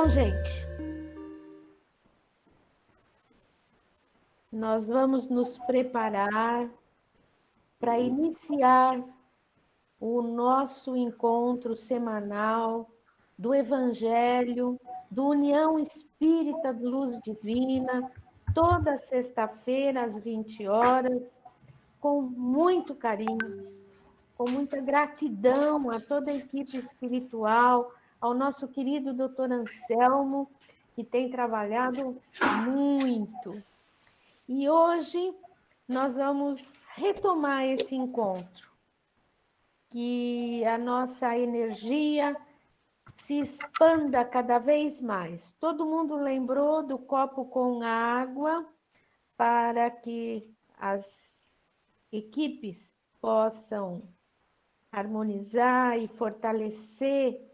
Bom, gente, nós vamos nos preparar para iniciar o nosso encontro semanal do Evangelho, do União Espírita de Luz Divina, toda sexta-feira às 20 horas, com muito carinho, com muita gratidão a toda a equipe espiritual, ao nosso querido doutor Anselmo, que tem trabalhado muito. E hoje nós vamos retomar esse encontro, que a nossa energia se expanda cada vez mais. Todo mundo lembrou do copo com água para que as equipes possam harmonizar e fortalecer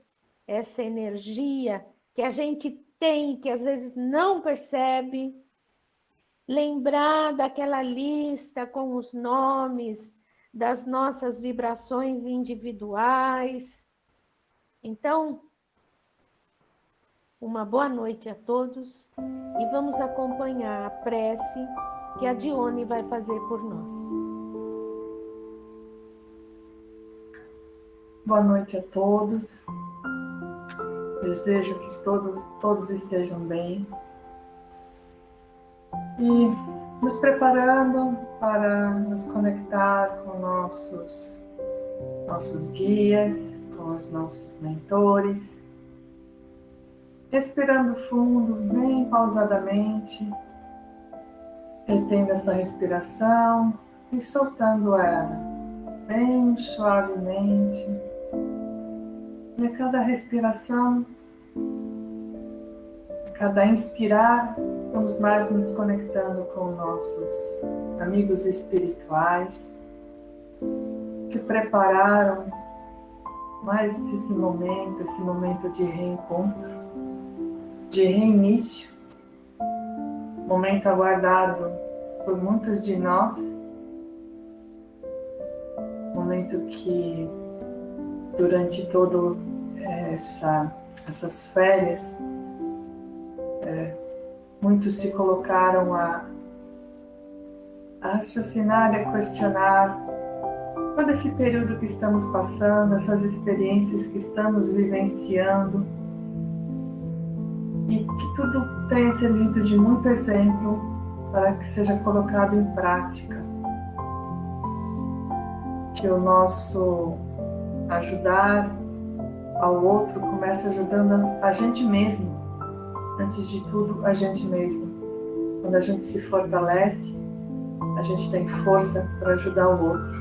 essa energia que a gente tem, que às vezes não percebe. Lembrar daquela lista com os nomes das nossas vibrações individuais. Então, uma boa noite a todos e vamos acompanhar a prece que a Dione vai fazer por nós. Boa noite a todos. Desejo que todos estejam bem. E nos preparando para nos conectar com nossos guias, com os nossos mentores. Respirando fundo, bem pausadamente, retendo essa respiração e soltando ela, bem suavemente. E a cada respiração, a cada inspirar, vamos mais nos conectando com nossos amigos espirituais que prepararam mais esse momento de reencontro, de reinício, momento aguardado por muitos de nós, momento que durante todo essas férias muitos se colocaram a raciocinar e a questionar todo esse período que estamos passando, essas experiências que estamos vivenciando, e que tudo tenha servido de muito exemplo para que seja colocado em prática. Que o nosso ajudar ao outro comece ajudando a gente mesmo. Antes de tudo, a gente mesmo. Quando a gente se fortalece, a gente tem força para ajudar o outro.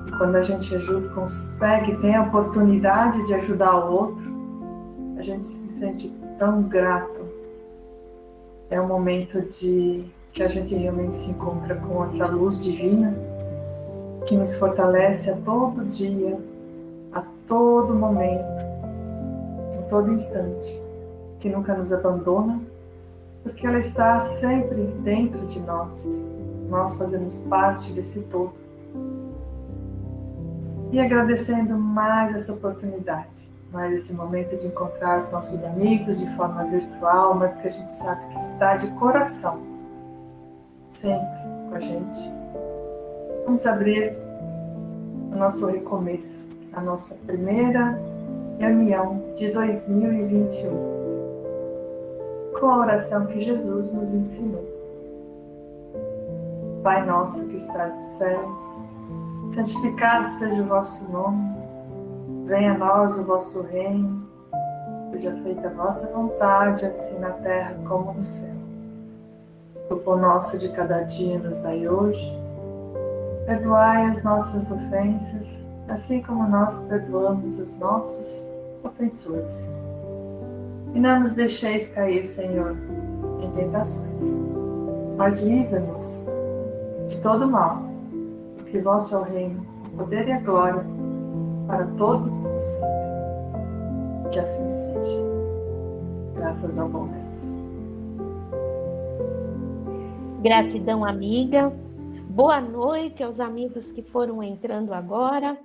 E quando a gente ajuda, consegue, tem a oportunidade de ajudar o outro, a gente se sente tão grato. É um momento que a gente realmente se encontra com essa luz divina que nos fortalece a todo dia, a todo momento, a todo instante, que nunca nos abandona, porque ela está sempre dentro de nós. Nós fazemos parte desse todo. E agradecendo mais essa oportunidade, mais esse momento de encontrar os nossos amigos de forma virtual, mas que a gente sabe que está de coração, sempre com a gente. Vamos abrir o nosso recomeço, a nossa primeira reunião de 2021. Com a oração que Jesus nos ensinou. Pai nosso que estás no céu, santificado seja o vosso nome, venha a nós o vosso reino, seja feita a vossa vontade, assim na terra como no céu. O pão nosso de cada dia nos dai hoje, perdoai as nossas ofensas, assim como nós perdoamos os nossos ofensores. E não nos deixeis cair, Senhor, em tentações, mas livra-nos de todo mal, porque vosso é o reino, o poder e a glória, para todo o sempre. Que assim seja. Graças ao bom Deus. Gratidão, amiga. Boa noite aos amigos que foram entrando agora.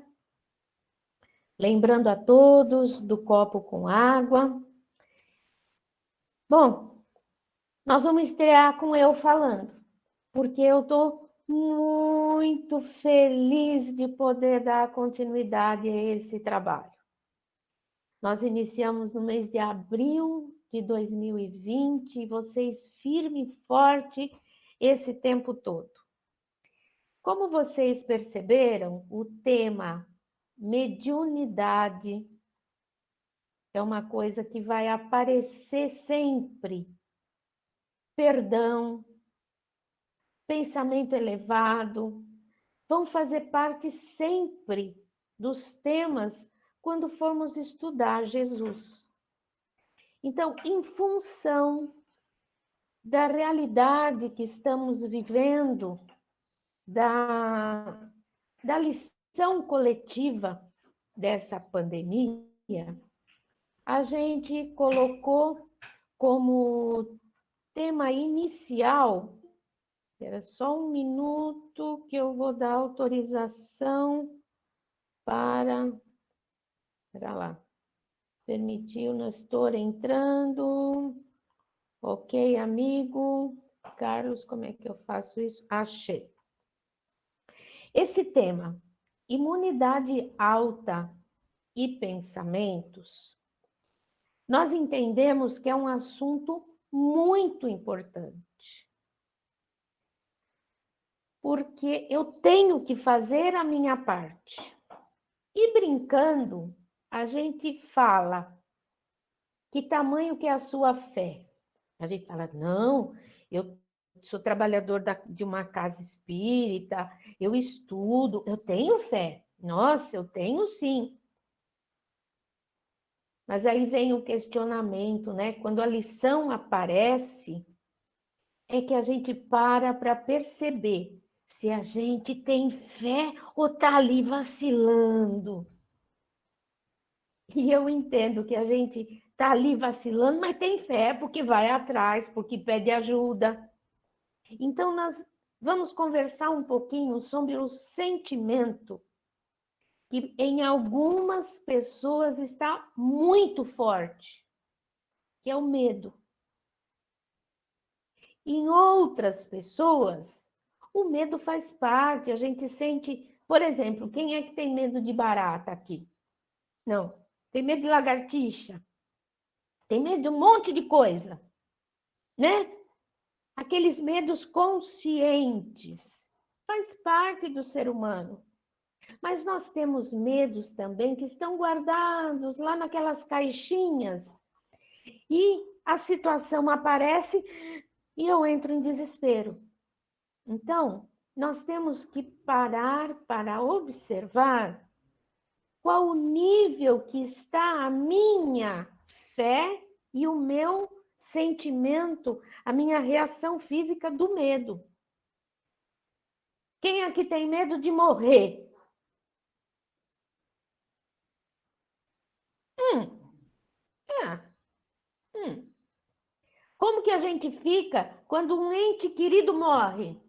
Lembrando a todos do copo com água. Bom, nós vamos estrear com eu falando, porque eu estou muito feliz de poder dar continuidade a esse trabalho. Nós iniciamos no mês de abril de 2020 e vocês firme e forte esse tempo todo. Como vocês perceberam, o tema mediunidade é uma coisa que vai aparecer sempre. Perdão, pensamento elevado, vão fazer parte sempre dos temas quando formos estudar Jesus. Então, em função da realidade que estamos vivendo, da lição coletiva dessa pandemia, a gente colocou como tema inicial, espera só um minuto que eu vou dar autorização para lá, permitiu, não estou entrando, ok, amigo, Carlos, como é que eu faço isso? Achei. Esse tema, imunidade alta e pensamentos, nós entendemos que é um assunto muito importante. Porque eu tenho que fazer a minha parte. E brincando, a gente fala que tamanho que é a sua fé. A gente fala, não, eu sou trabalhador de uma casa espírita, eu estudo, eu tenho fé. Nossa, eu tenho sim. Mas aí vem o questionamento, né? Quando a lição aparece, é que a gente para perceber se a gente tem fé ou está ali vacilando. E eu entendo que a gente está ali vacilando, mas tem fé porque vai atrás, porque pede ajuda. Então, nós vamos conversar um pouquinho sobre o sentimento que em algumas pessoas está muito forte, que é o medo. Em outras pessoas, o medo faz parte, a gente sente, por exemplo, quem é que tem medo de barata aqui? Não, tem medo de lagartixa, tem medo de um monte de coisa, né? Aqueles medos conscientes, faz parte do ser humano. Mas nós temos medos também que estão guardados lá naquelas caixinhas e a situação aparece e eu entro em desespero. Então, nós temos que parar para observar qual o nível que está a minha fé e o meu sentimento, a minha reação física do medo. Quem aqui tem medo de morrer? É. Como que a gente fica quando um ente querido morre?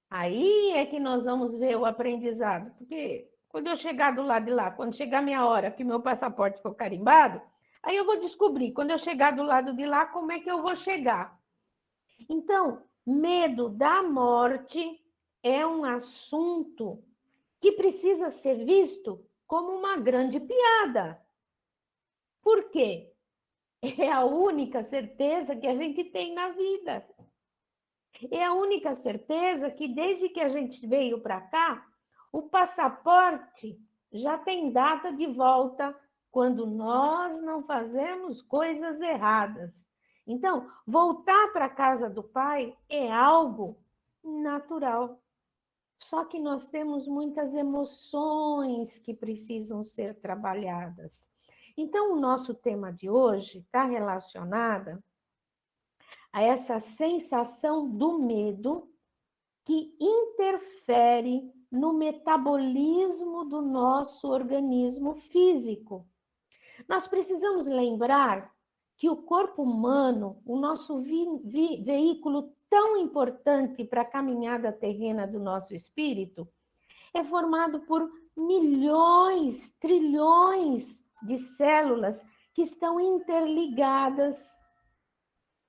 Aí é que nós vamos ver o aprendizado, porque quando eu chegar do lado de lá, quando chegar a minha hora que meu passaporte for carimbado, aí eu vou descobrir, quando eu chegar do lado de lá, como é que eu vou chegar. Então, medo da morte é um assunto que precisa ser visto como uma grande piada. Por quê? É a única certeza que a gente tem na vida. É a única certeza que desde que a gente veio para cá, o passaporte já tem data de volta quando nós não fazemos coisas erradas. Então, voltar para a casa do pai é algo natural. Só que nós temos muitas emoções que precisam ser trabalhadas. Então, o nosso tema de hoje está relacionado a essa sensação do medo que interfere no metabolismo do nosso organismo físico. Nós precisamos lembrar que o corpo humano, o nosso veículo tão importante para a caminhada terrena do nosso espírito, é formado por milhões, trilhões de células que estão interligadas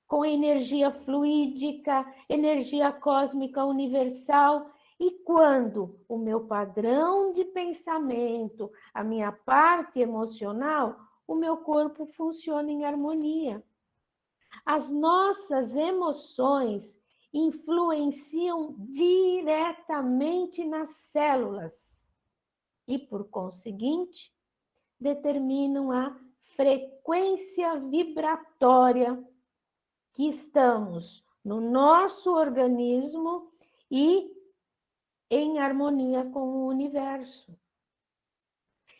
com energia fluídica, energia cósmica universal. E quando o meu padrão de pensamento, a minha parte emocional, o meu corpo funciona em harmonia. As nossas emoções influenciam diretamente nas células e, por conseguinte, determinam a frequência vibratória que estamos no nosso organismo e em harmonia com o universo.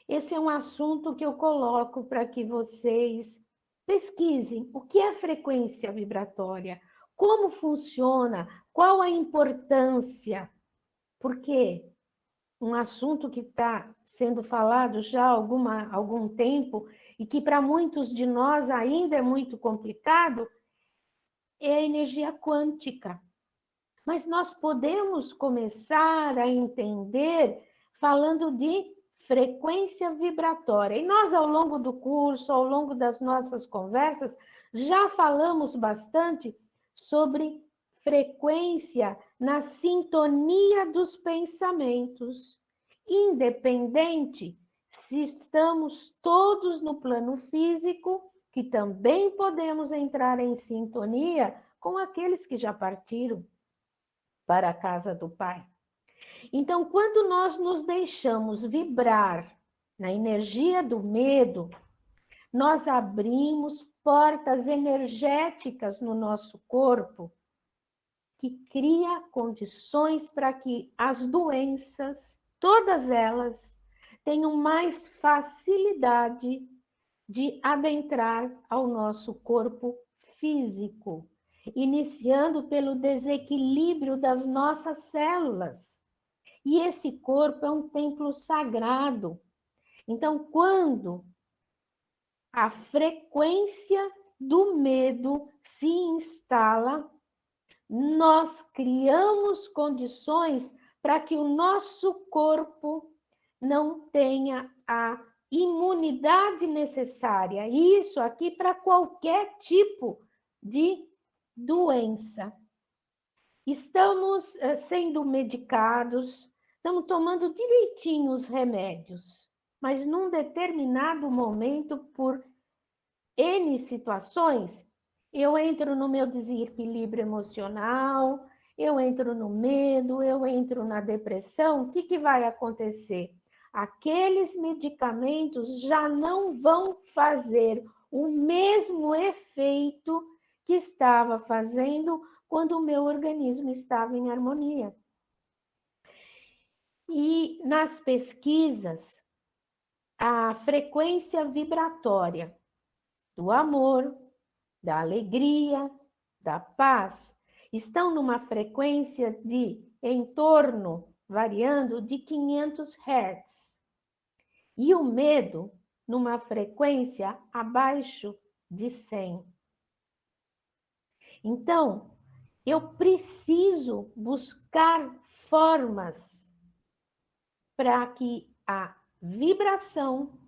Esse é um assunto que eu coloco para que vocês pesquisem o que é frequência vibratória, como funciona, qual a importância, porque um assunto que está sendo falado já há algum tempo e que para muitos de nós ainda é muito complicado, é a energia quântica. Mas nós podemos começar a entender falando de frequência vibratória. E nós, ao longo do curso, ao longo das nossas conversas, já falamos bastante sobre frequência na sintonia dos pensamentos, independente se estamos todos no plano físico, que também podemos entrar em sintonia com aqueles que já partiram para a casa do Pai. Então, quando nós nos deixamos vibrar na energia do medo, nós abrimos portas energéticas no nosso corpo que cria condições para que as doenças, todas elas, tenham mais facilidade de adentrar ao nosso corpo físico, iniciando pelo desequilíbrio das nossas células. E esse corpo é um templo sagrado. Então, quando a frequência do medo se instala, nós criamos condições para que o nosso corpo não tenha a imunidade necessária. Isso aqui para qualquer tipo de doença. Estamos sendo medicados, estamos tomando direitinho os remédios, mas num determinado momento, por N situações, eu entro no meu desequilíbrio emocional, eu entro no medo, eu entro na depressão. O que vai acontecer? Aqueles medicamentos já não vão fazer o mesmo efeito que estava fazendo quando o meu organismo estava em harmonia. E nas pesquisas, a frequência vibratória do amor, da alegria, da paz, estão numa frequência de em torno, variando, de 500 Hz. E o medo numa frequência abaixo de 100. Então, eu preciso buscar formas para que a vibração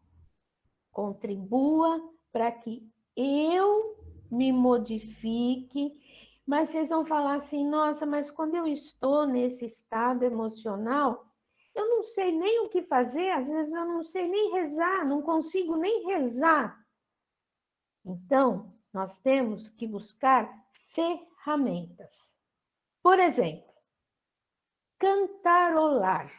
contribua para que eu me modifique. Mas vocês vão falar assim, nossa, mas quando eu estou nesse estado emocional, eu não sei nem o que fazer, às vezes eu não sei nem rezar, não consigo nem rezar. Então, nós temos que buscar ferramentas. Por exemplo, cantarolar.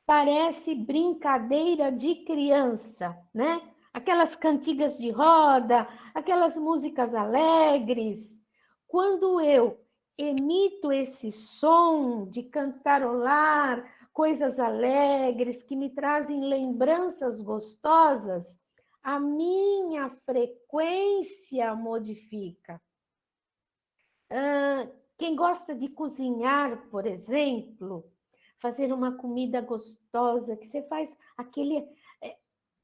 Parece brincadeira de criança, né? Aquelas cantigas de roda, aquelas músicas alegres. Quando eu emito esse som de cantarolar, coisas alegres que me trazem lembranças gostosas, a minha frequência modifica. Quem gosta de cozinhar, por exemplo, fazer uma comida gostosa, que você faz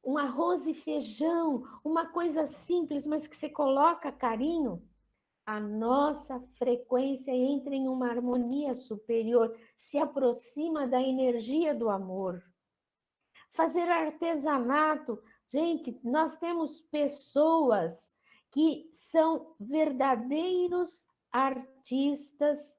um arroz e feijão, uma coisa simples, mas que você coloca carinho, a nossa frequência entra em uma harmonia superior, se aproxima da energia do amor. Fazer artesanato, Gente, nós temos pessoas que são verdadeiros artistas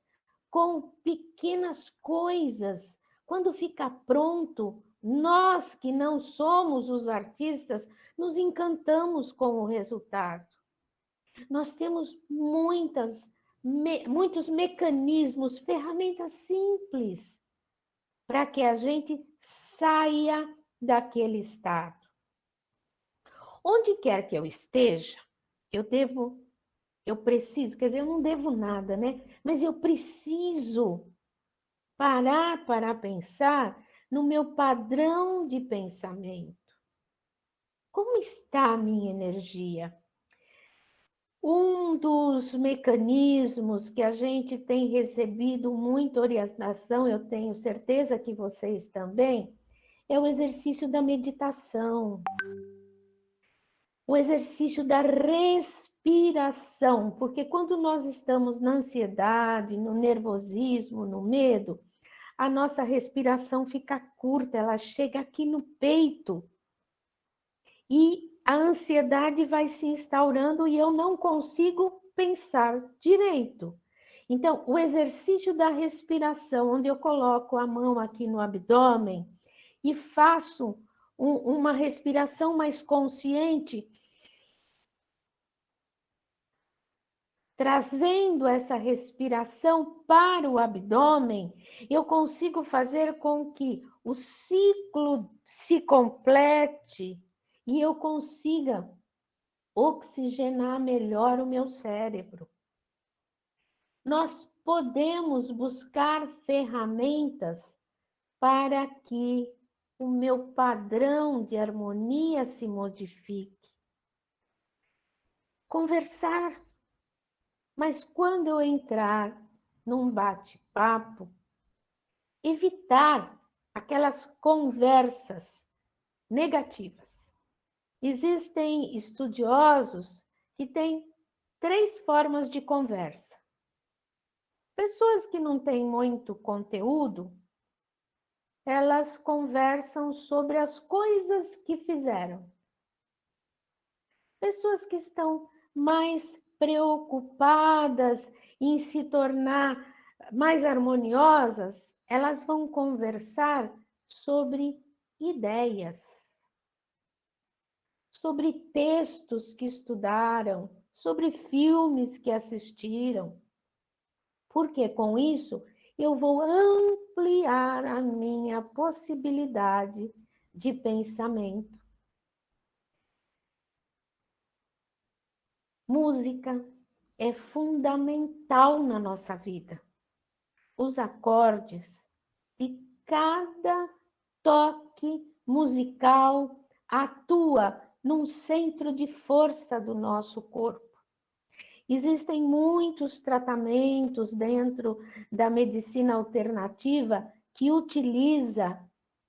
com pequenas coisas. Quando fica pronto, nós que não somos os artistas, nos encantamos com o resultado. Nós temos muitos mecanismos, ferramentas simples para que a gente saia daquele estado. Onde quer que eu esteja, eu preciso, quer dizer, eu não devo nada, né? Mas eu preciso parar para pensar no meu padrão de pensamento. Como está a minha energia? Um dos mecanismos que a gente tem recebido muita orientação, eu tenho certeza que vocês também, é o exercício da meditação. O exercício da respiração, porque quando nós estamos na ansiedade, no nervosismo, no medo, a nossa respiração fica curta, ela chega aqui no peito e a ansiedade vai se instaurando e eu não consigo pensar direito. Então, o exercício da respiração, onde eu coloco a mão aqui no abdômen e faço uma respiração mais consciente, trazendo essa respiração para o abdômen, eu consigo fazer com que o ciclo se complete e eu consiga oxigenar melhor o meu cérebro. Nós podemos buscar ferramentas para que o meu padrão de harmonia se modifique. Conversar. Mas quando eu entrar num bate-papo, evitar aquelas conversas negativas. Existem estudiosos que têm 3 formas de conversa. Pessoas que não têm muito conteúdo, elas conversam sobre as coisas que fizeram. Pessoas que estão mais preocupadas em se tornar mais harmoniosas, elas vão conversar sobre ideias, sobre textos que estudaram, sobre filmes que assistiram. Porque com isso eu vou ampliar a minha possibilidade de pensamento. Música é fundamental na nossa vida. Os acordes de cada toque musical atua num centro de força do nosso corpo. Existem muitos tratamentos dentro da medicina alternativa que utiliza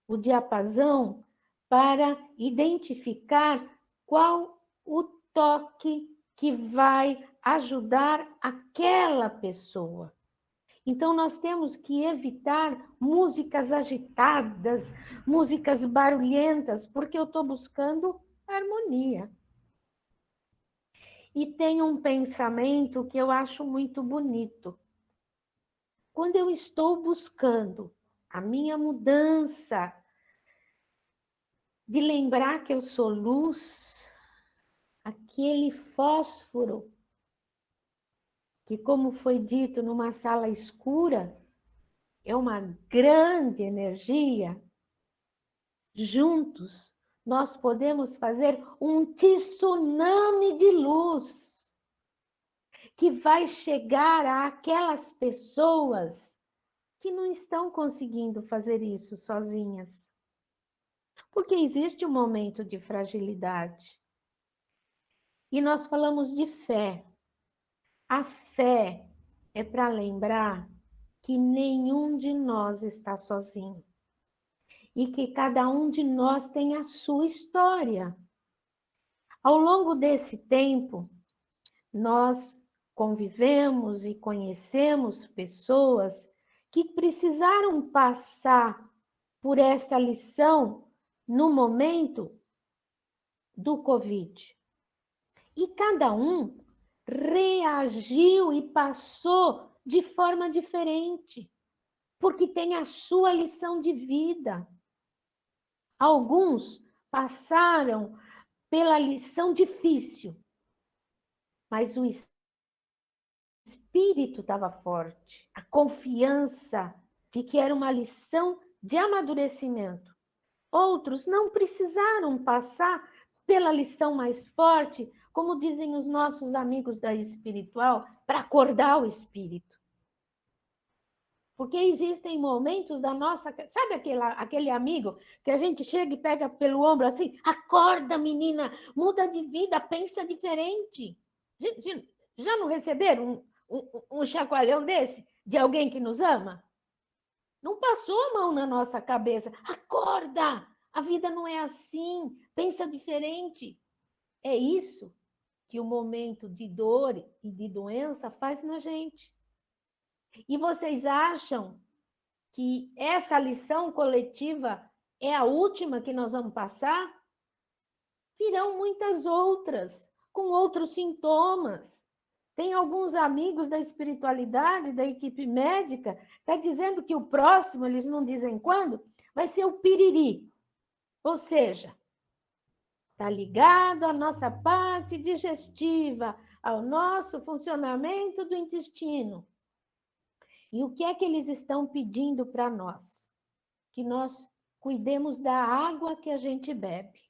o diapasão para identificar qual o toque que vai ajudar aquela pessoa. Então, nós temos que evitar músicas agitadas, músicas barulhentas, porque eu estou buscando harmonia. E tem um pensamento que eu acho muito bonito. Quando eu estou buscando a minha mudança, de lembrar que eu sou luz, aquele fósforo, que, como foi dito, numa sala escura, é uma grande energia, juntos nós podemos fazer um tsunami de luz que vai chegar àquelas pessoas que não estão conseguindo fazer isso sozinhas. Porque existe um momento de fragilidade. E nós falamos de fé. A fé é para lembrar que nenhum de nós está sozinho. E que cada um de nós tem a sua história. Ao longo desse tempo, nós convivemos e conhecemos pessoas que precisaram passar por essa lição no momento do Covid. E cada um reagiu e passou de forma diferente, porque tem a sua lição de vida. Alguns passaram pela lição difícil, mas o espírito estava forte, a confiança de que era uma lição de amadurecimento. Outros não precisaram passar pela lição mais forte, como dizem os nossos amigos da espiritual, para acordar o espírito. Porque existem momentos da nossa... Sabe aquele amigo que a gente chega e pega pelo ombro assim, acorda, menina, muda de vida, pensa diferente. Já não receberam um chacoalhão desse de alguém que nos ama? Não passou a mão na nossa cabeça. Acorda! A vida não é assim. Pensa diferente. É isso que o momento de dor e de doença faz na gente. E vocês acham que essa lição coletiva é a última que nós vamos passar? Virão muitas outras, com outros sintomas. Tem alguns amigos da espiritualidade, da equipe médica, está dizendo que o próximo, eles não dizem quando, vai ser o piriri. Ou seja, está ligado à nossa parte digestiva, ao nosso funcionamento do intestino. E o que é que eles estão pedindo para nós? Que nós cuidemos da água que a gente bebe.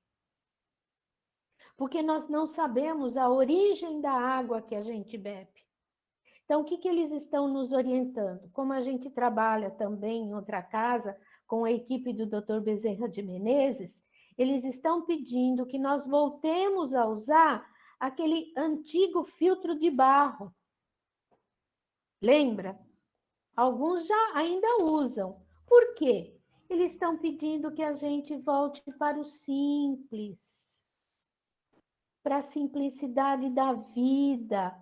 Porque nós não sabemos a origem da água que a gente bebe. Então, o que eles estão nos orientando? Como a gente trabalha também em outra casa, com a equipe do Dr. Bezerra de Menezes, eles estão pedindo que nós voltemos a usar aquele antigo filtro de barro. Lembra? Alguns já ainda usam. Por quê? Eles estão pedindo que a gente volte para o simples, para a simplicidade da vida.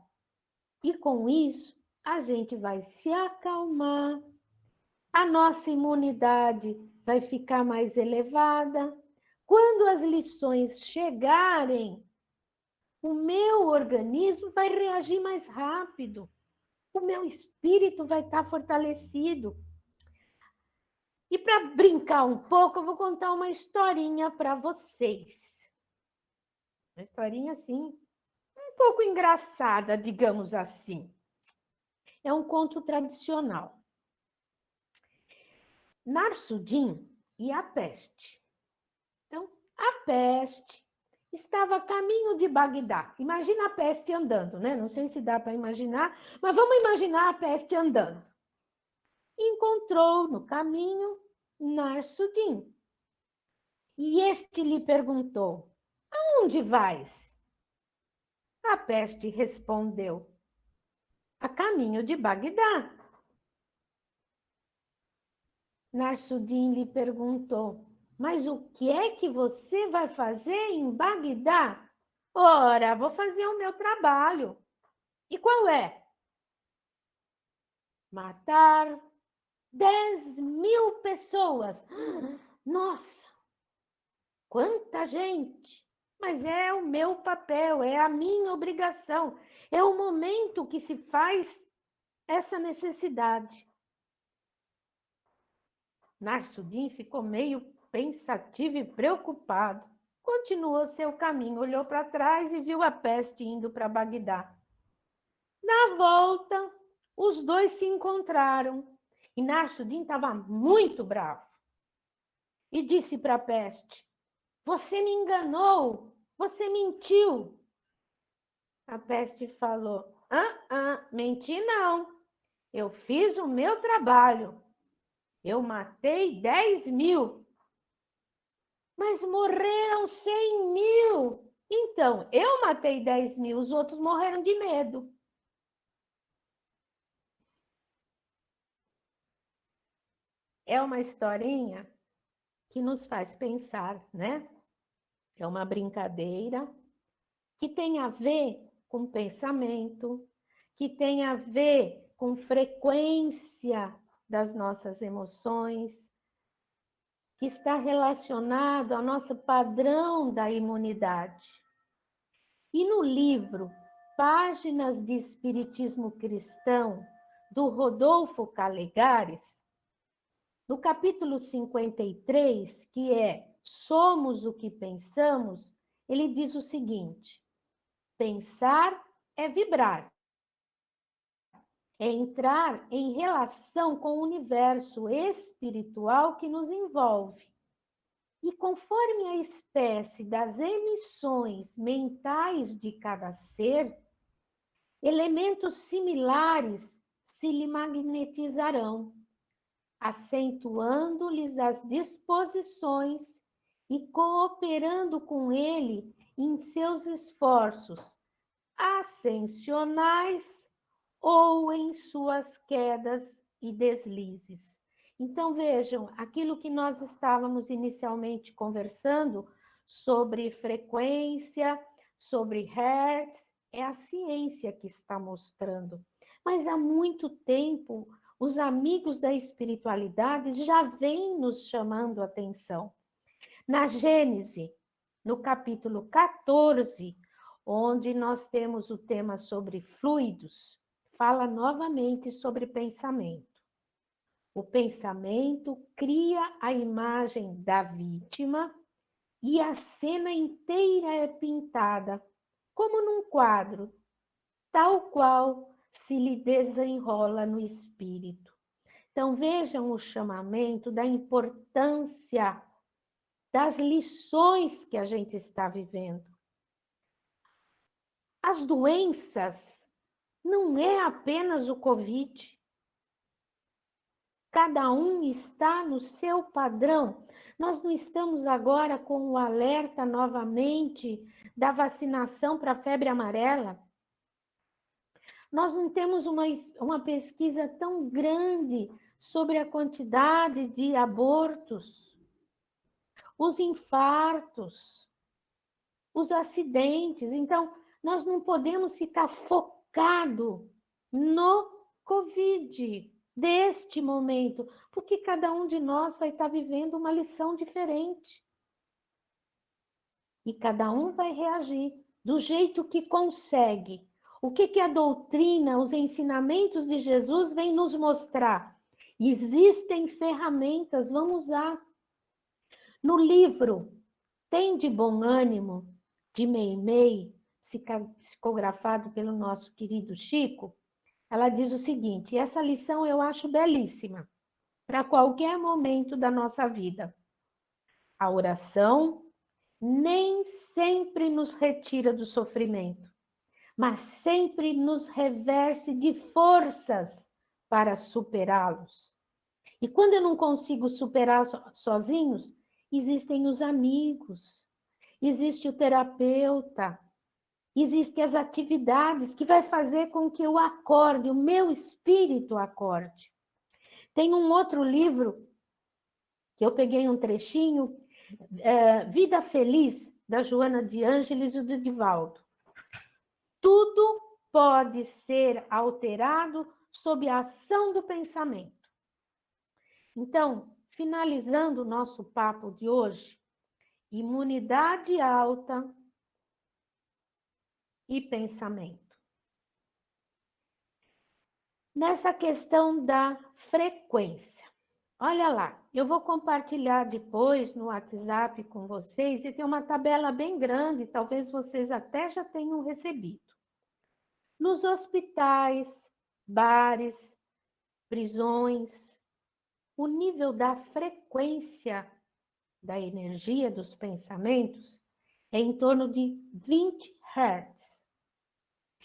E com isso, a gente vai se acalmar, a nossa imunidade vai ficar mais elevada. Quando as lições chegarem, o meu organismo vai reagir mais rápido, o meu espírito vai estar fortalecido. E para brincar um pouco, eu vou contar uma historinha para vocês. Uma historinha assim, um pouco engraçada, digamos assim. É um conto tradicional. Narsudin e a peste. Então, a peste estava a caminho de Bagdá. Imagina a peste andando, né? Não sei se dá para imaginar, mas vamos imaginar a peste andando. Encontrou no caminho Narsudin. E este lhe perguntou: aonde vais? A peste respondeu: a caminho de Bagdá. Narsudin lhe perguntou: mas o que é que você vai fazer em Bagdá? Ora, vou fazer o meu trabalho. E qual é? Matar 10.000 pessoas. Nossa, quanta gente! Mas é o meu papel, é a minha obrigação. É o momento que se faz essa necessidade. Narsudin ficou meio pensativo e preocupado. Continuou seu caminho, olhou para trás e viu a peste indo para Bagdá. Na volta, os dois se encontraram e Narsudin estava muito bravo. E disse para a peste: você me enganou, você mentiu. A peste falou: menti não, eu fiz o meu trabalho. Eu matei 10.000. Mas morreram 100.000. Então, eu matei 10.000, os outros morreram de medo. É uma historinha que nos faz pensar, né? É uma brincadeira que tem a ver com pensamento, que tem a ver com frequência das nossas emoções, que está relacionado ao nosso padrão da imunidade. E no livro Páginas de Espiritismo Cristão, do Rodolfo Calegares, no capítulo 53, que é Somos o que Pensamos, ele diz o seguinte: pensar é vibrar, é entrar em relação com o universo espiritual que nos envolve. E conforme a espécie das emissões mentais de cada ser, elementos similares se lhe magnetizarão, acentuando-lhes as disposições e cooperando com ele em seus esforços ascensionais ou em suas quedas e deslizes. Então, vejam, aquilo que nós estávamos inicialmente conversando sobre frequência, sobre hertz, é a ciência que está mostrando. Mas há muito tempo, os amigos da espiritualidade já vêm nos chamando a atenção. Na Gênese, no capítulo 14, onde nós temos o tema sobre fluidos, fala novamente sobre pensamento. O pensamento cria a imagem da vítima e a cena inteira é pintada, como num quadro, tal qual se lhe desenrola no espírito. Então, vejam o chamamento da importância das lições que a gente está vivendo. As doenças não é apenas o Covid. Cada um está no seu padrão. Nós não estamos agora com o alerta novamente da vacinação para a febre amarela. Nós não temos uma pesquisa tão grande sobre a quantidade de abortos, os infartos, os acidentes. Então, nós não podemos ficar focado no Covid deste momento, porque cada um de nós vai estar vivendo uma lição diferente. E cada um vai reagir do jeito que consegue. O que a doutrina, os ensinamentos de Jesus vêm nos mostrar? Existem ferramentas, vamos usar. No livro Tem de Bom Ânimo, de Meimei, psicografado pelo nosso querido Chico, ela diz o seguinte, e essa lição eu acho belíssima, para qualquer momento da nossa vida. A oração nem sempre nos retira do sofrimento, mas sempre nos reveste de forças para superá-los. E quando eu não consigo superar sozinhos, existem os amigos, existe o terapeuta, existem as atividades que vai fazer com que eu acorde, o meu espírito acorde. Tem um outro livro, que eu peguei um trechinho, Vida Feliz, da Joana de Ângeles e do Divaldo. Tudo pode ser alterado sob a ação do pensamento. Então, finalizando o nosso papo de hoje, imunidade alta e pensamento. Nessa questão da frequência, olha lá, eu vou compartilhar depois no WhatsApp com vocês e tem uma tabela bem grande, talvez vocês até já tenham recebido. Nos hospitais, bares, prisões, o nível da frequência da energia dos pensamentos é em torno de 20 Hz.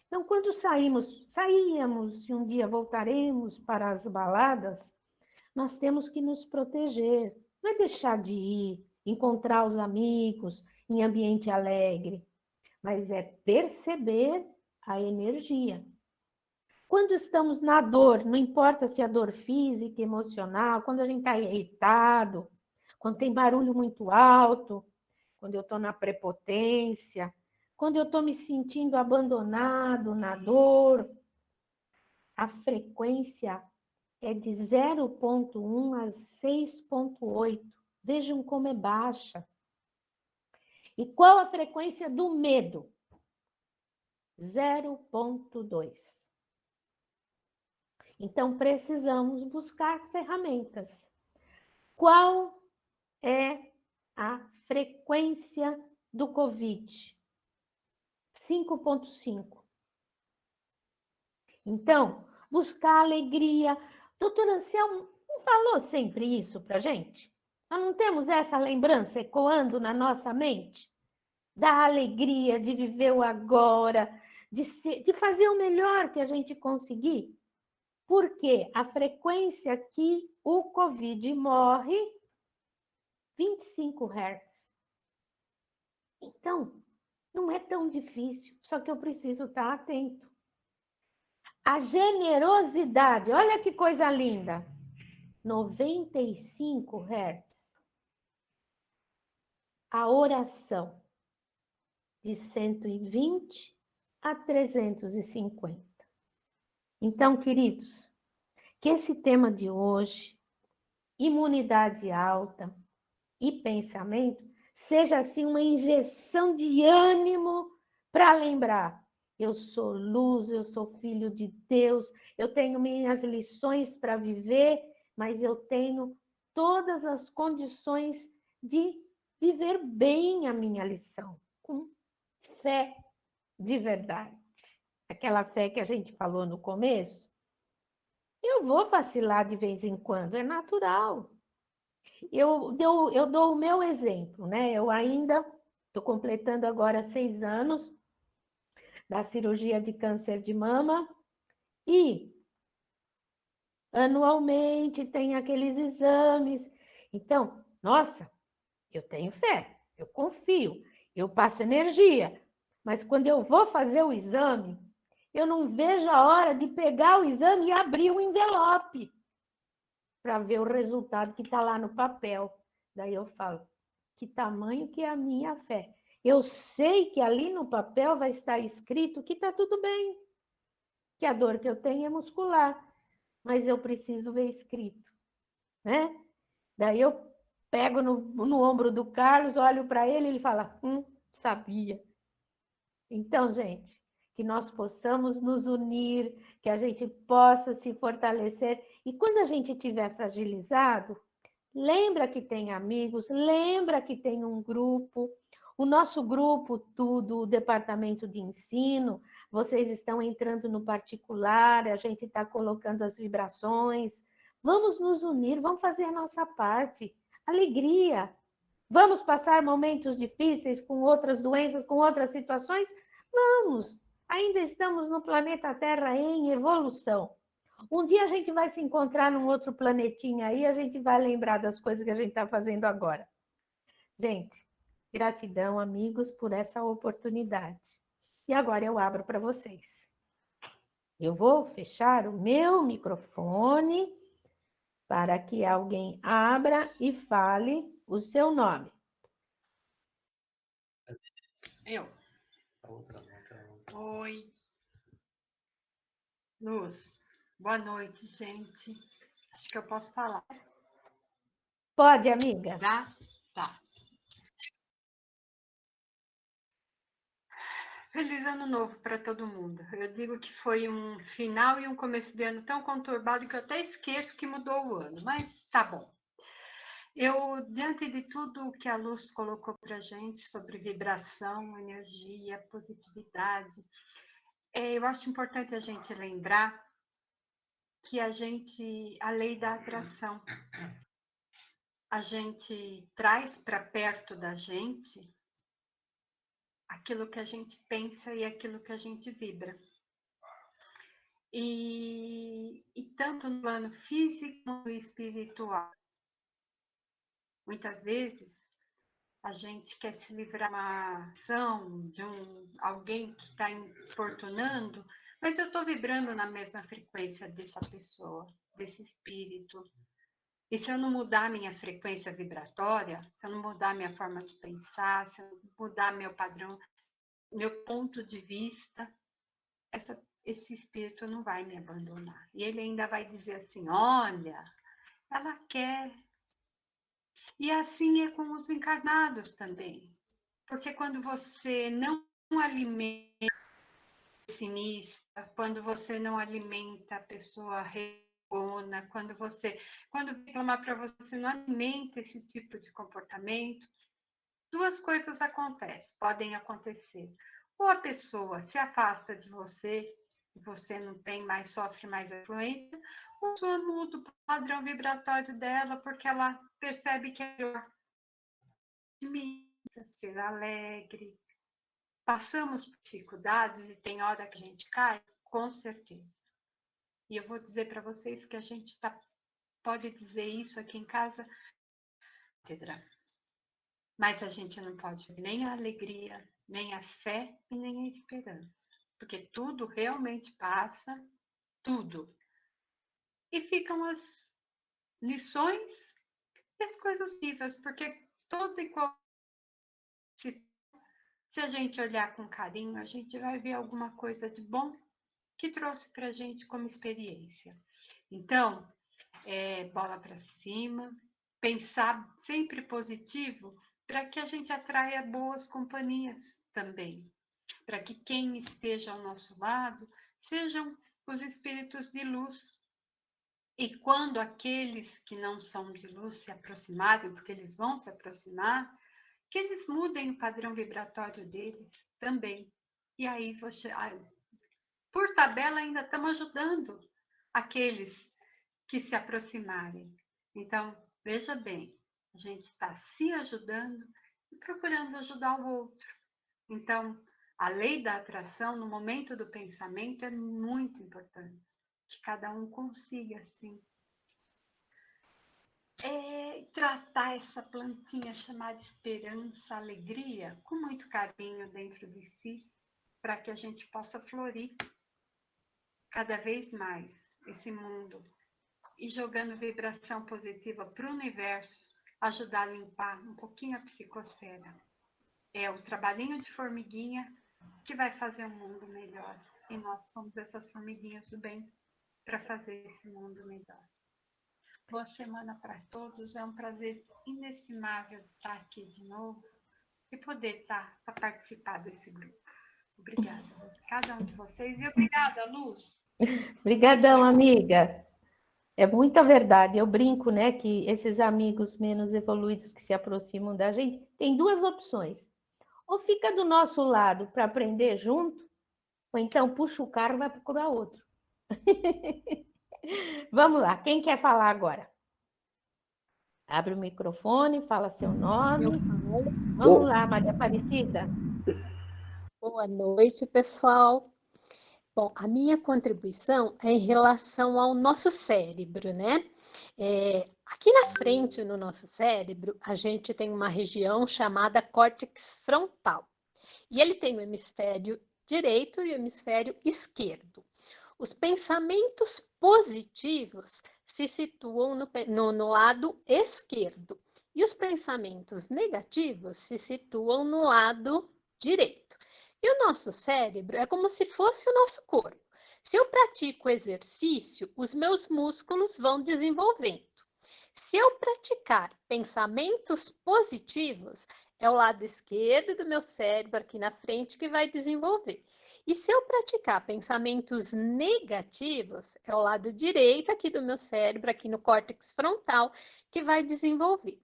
Então, quando saíamos e um dia voltaremos para as baladas, nós temos que nos proteger. Não é deixar de ir, encontrar os amigos em ambiente alegre, mas é perceber a energia. Quando estamos na dor, não importa se é dor física, emocional, quando a gente está irritado, quando tem barulho muito alto, quando eu estou na prepotência, quando eu estou me sentindo abandonado na dor, a frequência é de 0,1 a 6,8. Vejam como é baixa. E qual a frequência do medo? 0,2. Então, precisamos buscar ferramentas. Qual é a frequência do Covid? 5,5. Então, buscar alegria. Doutora Anselmo não falou sempre isso para a gente? Nós não temos essa lembrança ecoando na nossa mente? Da alegria de viver o agora, de fazer o melhor que a gente conseguir? Porque a frequência que o Covid morre, 25 Hz. Então, não é tão difícil, só que eu preciso estar atento. A generosidade, olha que coisa linda, 95 Hz. A oração, de 120 a 350. Então, queridos, que esse tema de hoje, imunidade alta e pensamento, seja assim uma injeção de ânimo para lembrar: eu sou luz, eu sou filho de Deus, eu tenho minhas lições para viver, mas eu tenho todas as condições de viver bem a minha lição, com fé de verdade. Aquela fé que a gente falou no começo. Eu vou vacilar de vez em quando, é natural. Eu dou o meu exemplo, né? Eu ainda estou completando agora 6 anos da cirurgia de câncer de mama e anualmente tem aqueles exames. Então, nossa, eu tenho fé, eu confio, eu passo energia. Mas quando eu vou fazer o exame, eu não vejo a hora de pegar o exame e abrir o envelope para ver o resultado que está lá no papel. Daí eu falo, que tamanho que é a minha fé. Eu sei que ali no papel vai estar escrito que está tudo bem, que a dor que eu tenho é muscular, mas eu preciso ver escrito, né? Daí eu pego no ombro do Carlos, olho para ele e ele fala, sabia. Então, gente, que nós possamos nos unir, que a gente possa se fortalecer. E quando a gente estiver fragilizado, lembra que tem amigos, lembra que tem um grupo. O nosso grupo do departamento de ensino, vocês estão entrando no particular, a gente está colocando as vibrações. Vamos nos unir, vamos fazer a nossa parte. Alegria. Vamos passar momentos difíceis com outras doenças, com outras situações? Vamos. Ainda estamos no planeta Terra em evolução. Um dia a gente vai se encontrar num outro planetinha aí, a gente vai lembrar das coisas que a gente está fazendo agora. Gente, gratidão, amigos, por essa oportunidade. E agora eu abro para vocês. Eu vou fechar o meu microfone para que alguém abra e fale o seu nome. Eu. Oi. Luz. Boa noite, gente. Acho que eu posso falar. Pode, amiga? Tá. Feliz ano novo para todo mundo. Eu digo que foi um final e um começo de ano tão conturbado que eu até esqueço que mudou o ano, mas tá bom. Eu, diante de tudo que a Luz colocou para a gente sobre vibração, energia, positividade, eu acho importante a gente lembrar que a lei da atração, a gente traz para perto da gente aquilo que a gente pensa e aquilo que a gente vibra. E tanto no plano físico como espiritual. Muitas vezes a gente quer se livrar de uma ação, de alguém que está importunando, mas eu estou vibrando na mesma frequência dessa pessoa, desse espírito. E se eu não mudar minha frequência vibratória, se eu não mudar minha forma de pensar, se eu não mudar meu padrão, meu ponto de vista, esse espírito não vai me abandonar. E ele ainda vai dizer assim: olha, ela quer. E assim é com os encarnados também. Porque quando você não alimenta o pessimista, quando você não alimenta a pessoa regona, quando reclamar para você, você não alimenta esse tipo de comportamento, duas coisas podem acontecer. Ou a pessoa se afasta de você, e você não tem mais, sofre mais influência, ou a pessoa muda o padrão vibratório dela porque ela percebe que é melhor ser alegre. Passamos por dificuldades e tem hora que a gente cai, com certeza. E eu vou dizer para vocês que a gente pode dizer isso aqui em casa, mas a gente não pode nem a alegria, nem a fé e nem a esperança. Porque tudo realmente passa, tudo. E ficam as lições e as coisas vivas, porque toda igual. Se a gente olhar com carinho, a gente vai ver alguma coisa de bom que trouxe para a gente como experiência. Então, bola para cima, pensar sempre positivo para que a gente atraia boas companhias também, para que quem esteja ao nosso lado sejam os espíritos de luz. E quando aqueles que não são de luz se aproximarem, porque eles vão se aproximar, que eles mudem o padrão vibratório deles também. E aí, por tabela, ainda estamos ajudando aqueles que se aproximarem. Então, veja bem, a gente está se ajudando e procurando ajudar o outro. Então, a lei da atração, no momento do pensamento, é muito importante. Que cada um consiga, assim, tratar essa plantinha chamada esperança, alegria, com muito carinho dentro de si, para que a gente possa florir cada vez mais esse mundo e jogando vibração positiva para o universo, ajudar a limpar um pouquinho a psicosfera. É o trabalhinho de formiguinha que vai fazer um mundo melhor. E nós somos essas formiguinhas do bem para fazer esse mundo melhor. Boa semana para todos. É um prazer inestimável estar aqui de novo e poder participar desse grupo. Obrigada a cada um de vocês e obrigada, Luz. Obrigadão, amiga. É muita verdade. Eu brinco, né, que esses amigos menos evoluídos que se aproximam da gente tem duas opções. Ou fica do nosso lado para aprender junto, ou então puxa o carro e vai procurar outro. Vamos lá, quem quer falar agora? Abre o microfone, fala seu nome. Vamos lá, Maria Aparecida. Boa noite, pessoal. Bom, a minha contribuição é em relação ao nosso cérebro, né? Aqui na frente, no nosso cérebro, a gente tem uma região chamada córtex frontal. E ele tem o hemisfério direito e o hemisfério esquerdo. Os pensamentos positivos se situam no lado esquerdo e os pensamentos negativos se situam no lado direito. E o nosso cérebro é como se fosse o nosso corpo. Se eu pratico exercício, os meus músculos vão desenvolvendo. Se eu praticar pensamentos positivos, é o lado esquerdo do meu cérebro aqui na frente que vai desenvolver. E se eu praticar pensamentos negativos, é o lado direito aqui do meu cérebro, aqui no córtex frontal, que vai desenvolver.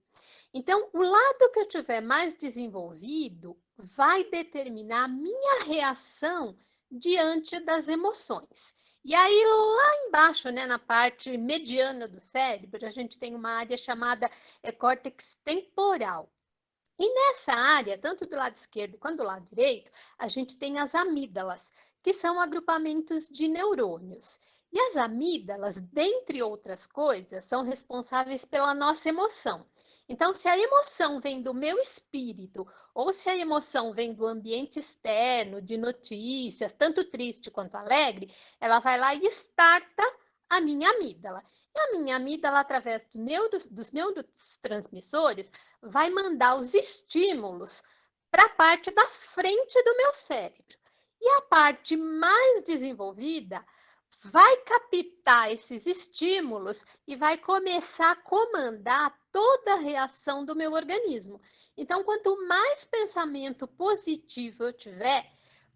Então, o lado que eu tiver mais desenvolvido vai determinar a minha reação diante das emoções. E aí, lá embaixo, né, na parte mediana do cérebro, a gente tem uma área chamada córtex temporal. E nessa área, tanto do lado esquerdo quanto do lado direito, a gente tem as amígdalas, que são agrupamentos de neurônios. E as amígdalas, dentre outras coisas, são responsáveis pela nossa emoção. Então, se a emoção vem do meu espírito, ou se a emoção vem do ambiente externo, de notícias, tanto triste quanto alegre, ela vai lá e starta a minha amígdala. E a minha amígdala, através dos neurotransmissores, vai mandar os estímulos para a parte da frente do meu cérebro. E a parte mais desenvolvida vai captar esses estímulos e vai começar a comandar toda a reação do meu organismo. Então, quanto mais pensamento positivo eu tiver,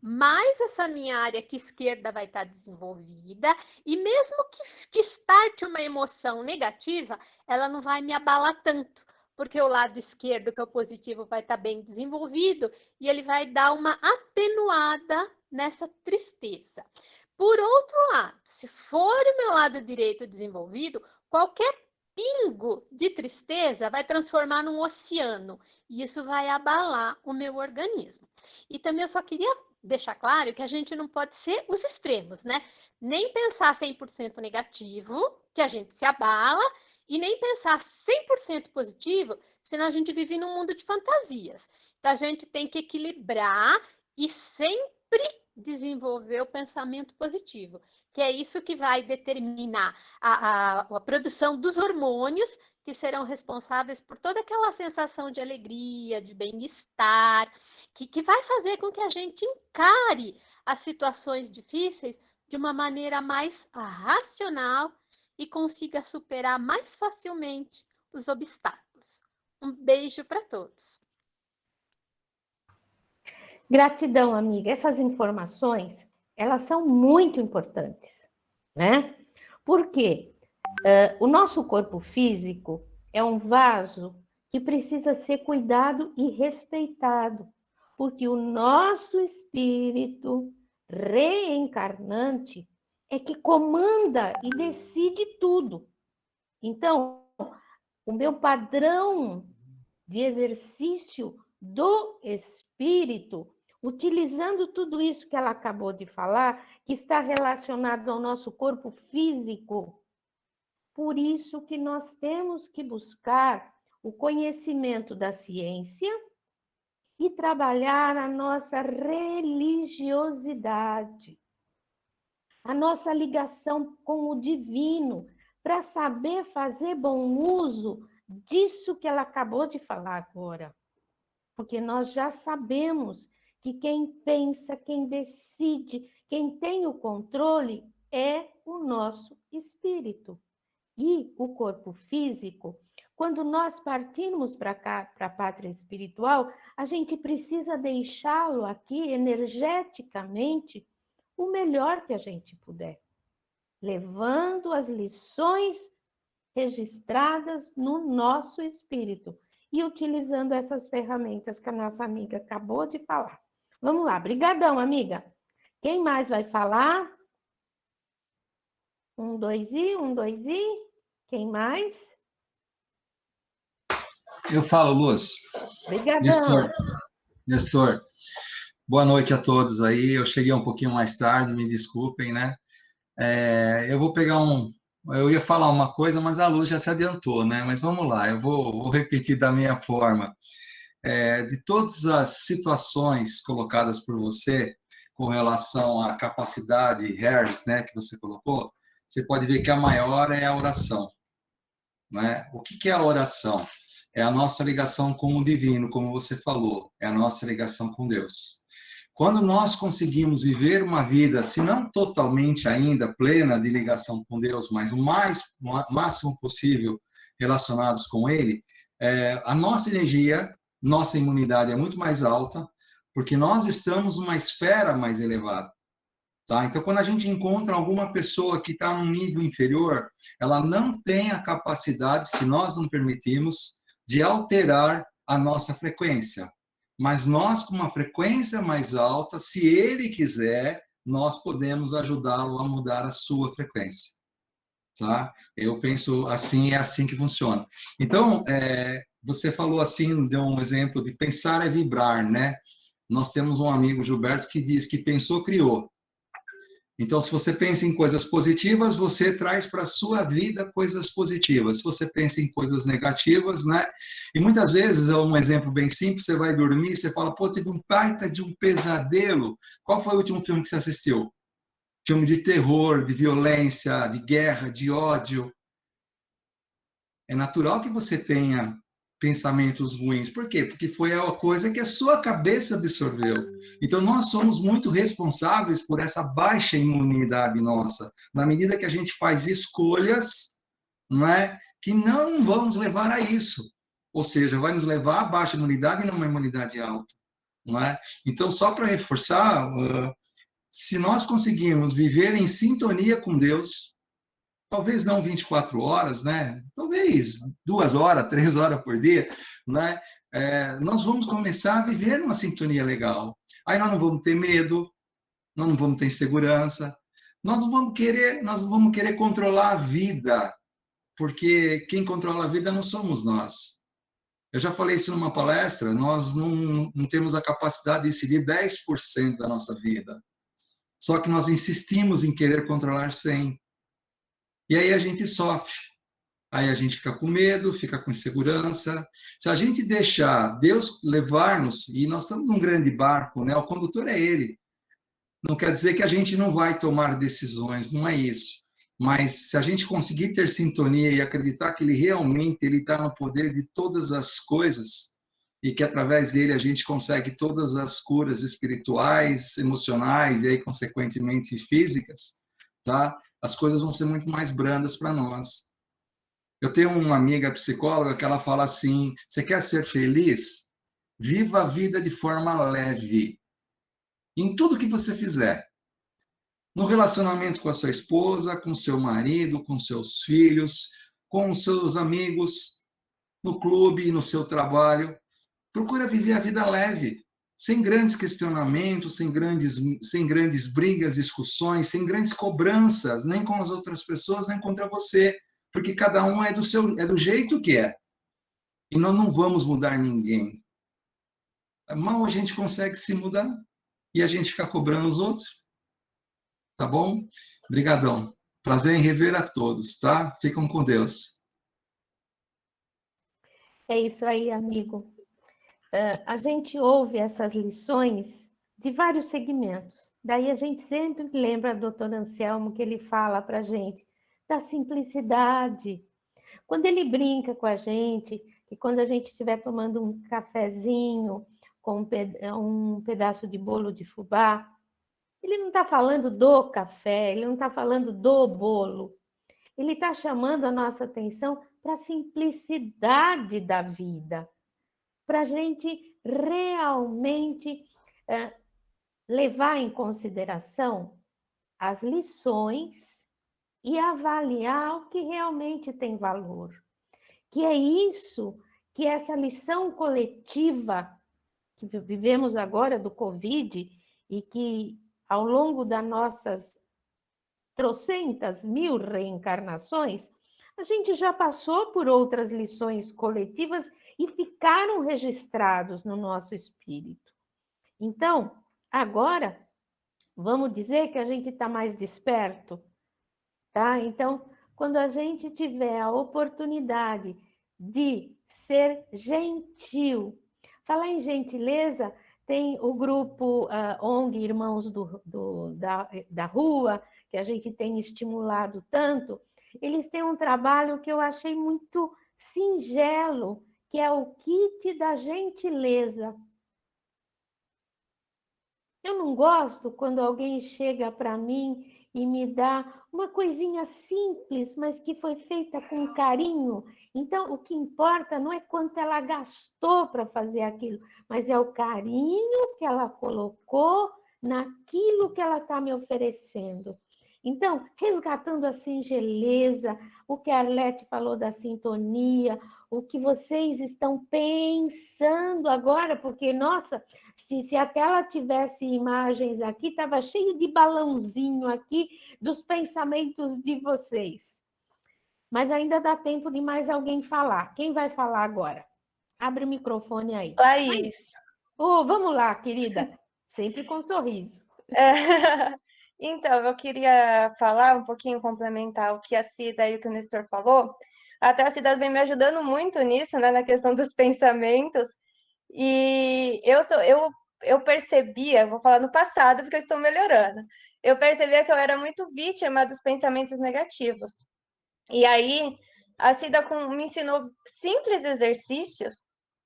mais essa minha área aqui esquerda vai estar desenvolvida, e mesmo que starte uma emoção negativa, ela não vai me abalar tanto, porque o lado esquerdo, que é o positivo, vai estar bem desenvolvido, e ele vai dar uma atenuada nessa tristeza. Por outro lado, se for o meu lado direito desenvolvido, qualquer pingo de tristeza vai transformar num oceano, e isso vai abalar o meu organismo. E também eu só queria deixar claro que a gente não pode ser os extremos, né? Nem pensar 100% negativo, que a gente se abala, e nem pensar 100% positivo, senão a gente vive num mundo de fantasias. Então a gente tem que equilibrar e sempre desenvolver o pensamento positivo, que é isso que vai determinar a produção dos hormônios que serão responsáveis por toda aquela sensação de alegria, de bem-estar, que vai fazer com que a gente encare as situações difíceis de uma maneira mais racional e consiga superar mais facilmente os obstáculos. Um beijo para todos. Gratidão, amiga. Essas informações, elas são muito importantes, né? Porque o nosso corpo físico é um vaso que precisa ser cuidado e respeitado, porque o nosso espírito reencarnante é que comanda e decide tudo. Então, o meu padrão de exercício do espírito, utilizando tudo isso que ela acabou de falar, que está relacionado ao nosso corpo físico. Por isso que nós temos que buscar o conhecimento da ciência e trabalhar a nossa religiosidade, a nossa ligação com o divino, para saber fazer bom uso disso que ela acabou de falar agora. Porque nós já sabemos que quem pensa, quem decide, quem tem o controle é o nosso espírito. E o corpo físico, quando nós partimos para cá, para a pátria espiritual, a gente precisa deixá-lo aqui energeticamente o melhor que a gente puder, levando as lições registradas no nosso espírito e utilizando essas ferramentas que a nossa amiga acabou de falar. Vamos lá, brigadão, amiga. Quem mais vai falar? 1, 2 e 1, 2 e... Quem mais? Eu falo, Luz. Obrigadão. Nestor, boa noite a todos aí. Eu cheguei um pouquinho mais tarde, me desculpem, né? Eu vou pegar eu ia falar uma coisa, mas a Luz já se adiantou, né? Mas vamos lá, eu vou repetir da minha forma. De todas as situações colocadas por você com relação à capacidade Hertz, né, que você colocou, você pode ver que a maior é a oração. Né? O que é a oração? É a nossa ligação com o divino, como você falou, é a nossa ligação com Deus. Quando nós conseguimos viver uma vida, se não totalmente ainda plena de ligação com Deus, mas o máximo possível relacionados com Ele, a nossa energia, nossa imunidade é muito mais alta, porque nós estamos numa esfera mais elevada. Tá? Então, quando a gente encontra alguma pessoa que está num nível inferior, ela não tem a capacidade, se nós não permitirmos, de alterar a nossa frequência. Mas nós, com uma frequência mais alta, se ele quiser, nós podemos ajudá-lo a mudar a sua frequência. Tá? Eu penso assim, é assim que funciona. Então, você falou assim, deu um exemplo de pensar é vibrar, né? Nós temos um amigo, Gilberto, que diz que pensou, criou. Então, se você pensa em coisas positivas, você traz para a sua vida coisas positivas. Se você pensa em coisas negativas, né? E muitas vezes, é um exemplo bem simples, você vai dormir, você fala, pô, tive um baita de um pesadelo. Qual foi o último filme que você assistiu? Filme de terror, de violência, de guerra, de ódio. É natural que você tenha pensamentos ruins. Por quê? Porque foi a coisa que a sua cabeça absorveu. Então, nós somos muito responsáveis por essa baixa imunidade nossa. Na medida que a gente faz escolhas, não é? que não vamos levar a isso. Ou seja, vai nos levar a baixa imunidade e não uma imunidade alta. Não é? Então, só para reforçar, se nós conseguirmos viver em sintonia com Deus, talvez não 24 horas, né? Talvez 2 horas, 3 horas por dia, né? Nós vamos começar a viver numa sintonia legal. Aí nós não vamos ter medo, nós não vamos ter insegurança, nós não vamos querer controlar a vida, porque quem controla a vida não somos nós. Eu já falei isso numa palestra, nós não temos a capacidade de decidir 10% da nossa vida. Só que nós insistimos em querer controlar 100%. E aí a gente sofre. Aí a gente fica com medo, fica com insegurança. Se a gente deixar Deus levar-nos, e nós estamos num grande barco, né? O condutor é Ele. Não quer dizer que a gente não vai tomar decisões, não é isso. Mas se a gente conseguir ter sintonia e acreditar que Ele realmente está no poder de todas as coisas, e que através dele a gente consegue todas as curas espirituais, emocionais e aí, consequentemente, físicas, tá? As coisas vão ser muito mais brandas para nós. Eu tenho uma amiga psicóloga que ela fala assim, você quer ser feliz? Viva a vida de forma leve, em tudo que você fizer. No relacionamento com a sua esposa, com seu marido, com seus filhos, com os seus amigos, no clube, no seu trabalho. Procura viver a vida leve, sem grandes questionamentos, sem grandes brigas, discussões, sem grandes cobranças, nem com as outras pessoas, nem contra você, porque cada um é do jeito que é. E nós não vamos mudar ninguém. Mal a gente consegue se mudar e a gente fica cobrando os outros. Tá bom? Obrigadão. Prazer em rever a todos, tá? Ficam com Deus. É isso aí, amigo. A gente ouve essas lições de vários segmentos. Daí a gente sempre lembra do doutor Anselmo, que ele fala para a gente da simplicidade. Quando ele brinca com a gente, que quando a gente estiver tomando um cafezinho com um pedaço de bolo de fubá, ele não está falando do café, ele não está falando do bolo. Ele está chamando a nossa atenção para a simplicidade da vida, para a gente realmente levar em consideração as lições e avaliar o que realmente tem valor. Que é isso, que essa lição coletiva que vivemos agora do Covid e que ao longo das nossas trocentas mil reencarnações, a gente já passou por outras lições coletivas e ficaram registrados no nosso espírito. Então, agora, vamos dizer que a gente está mais desperto, tá? Então, quando a gente tiver a oportunidade de ser gentil, falar em gentileza, tem o grupo ONG Irmãos da Rua, que a gente tem estimulado tanto. Eles têm um trabalho que eu achei muito singelo, que é o kit da gentileza. Eu não gosto quando alguém chega para mim e me dá uma coisinha simples, mas que foi feita com carinho. Então, o que importa não é quanto ela gastou para fazer aquilo, mas é o carinho que ela colocou naquilo que ela está me oferecendo. Então, resgatando a singeleza, o que a Arlete falou da sintonia, o que vocês estão pensando agora, porque, nossa, se a tela tivesse imagens aqui, estava cheio de balãozinho aqui dos pensamentos de vocês. Mas ainda dá tempo de mais alguém falar. Quem vai falar agora? Abre o microfone aí. Laís. Vamos lá, querida. Sempre com sorriso. Então, eu queria falar um pouquinho, complementar o que a Cida e o que o Nestor falou. Até a Cida vem me ajudando muito nisso, né, na questão dos pensamentos. E eu percebia, vou falar no passado, porque eu estou melhorando. Eu percebia que eu era muito vítima dos pensamentos negativos. E aí, a Cida me ensinou simples exercícios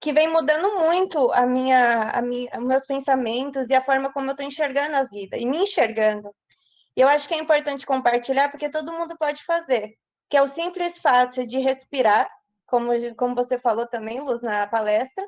que vem mudando muito os meus pensamentos e a forma como eu estou enxergando a vida e me enxergando. E eu acho que é importante compartilhar, porque todo mundo pode fazer. que é o simples fato de respirar, como você falou também, Luz, na palestra,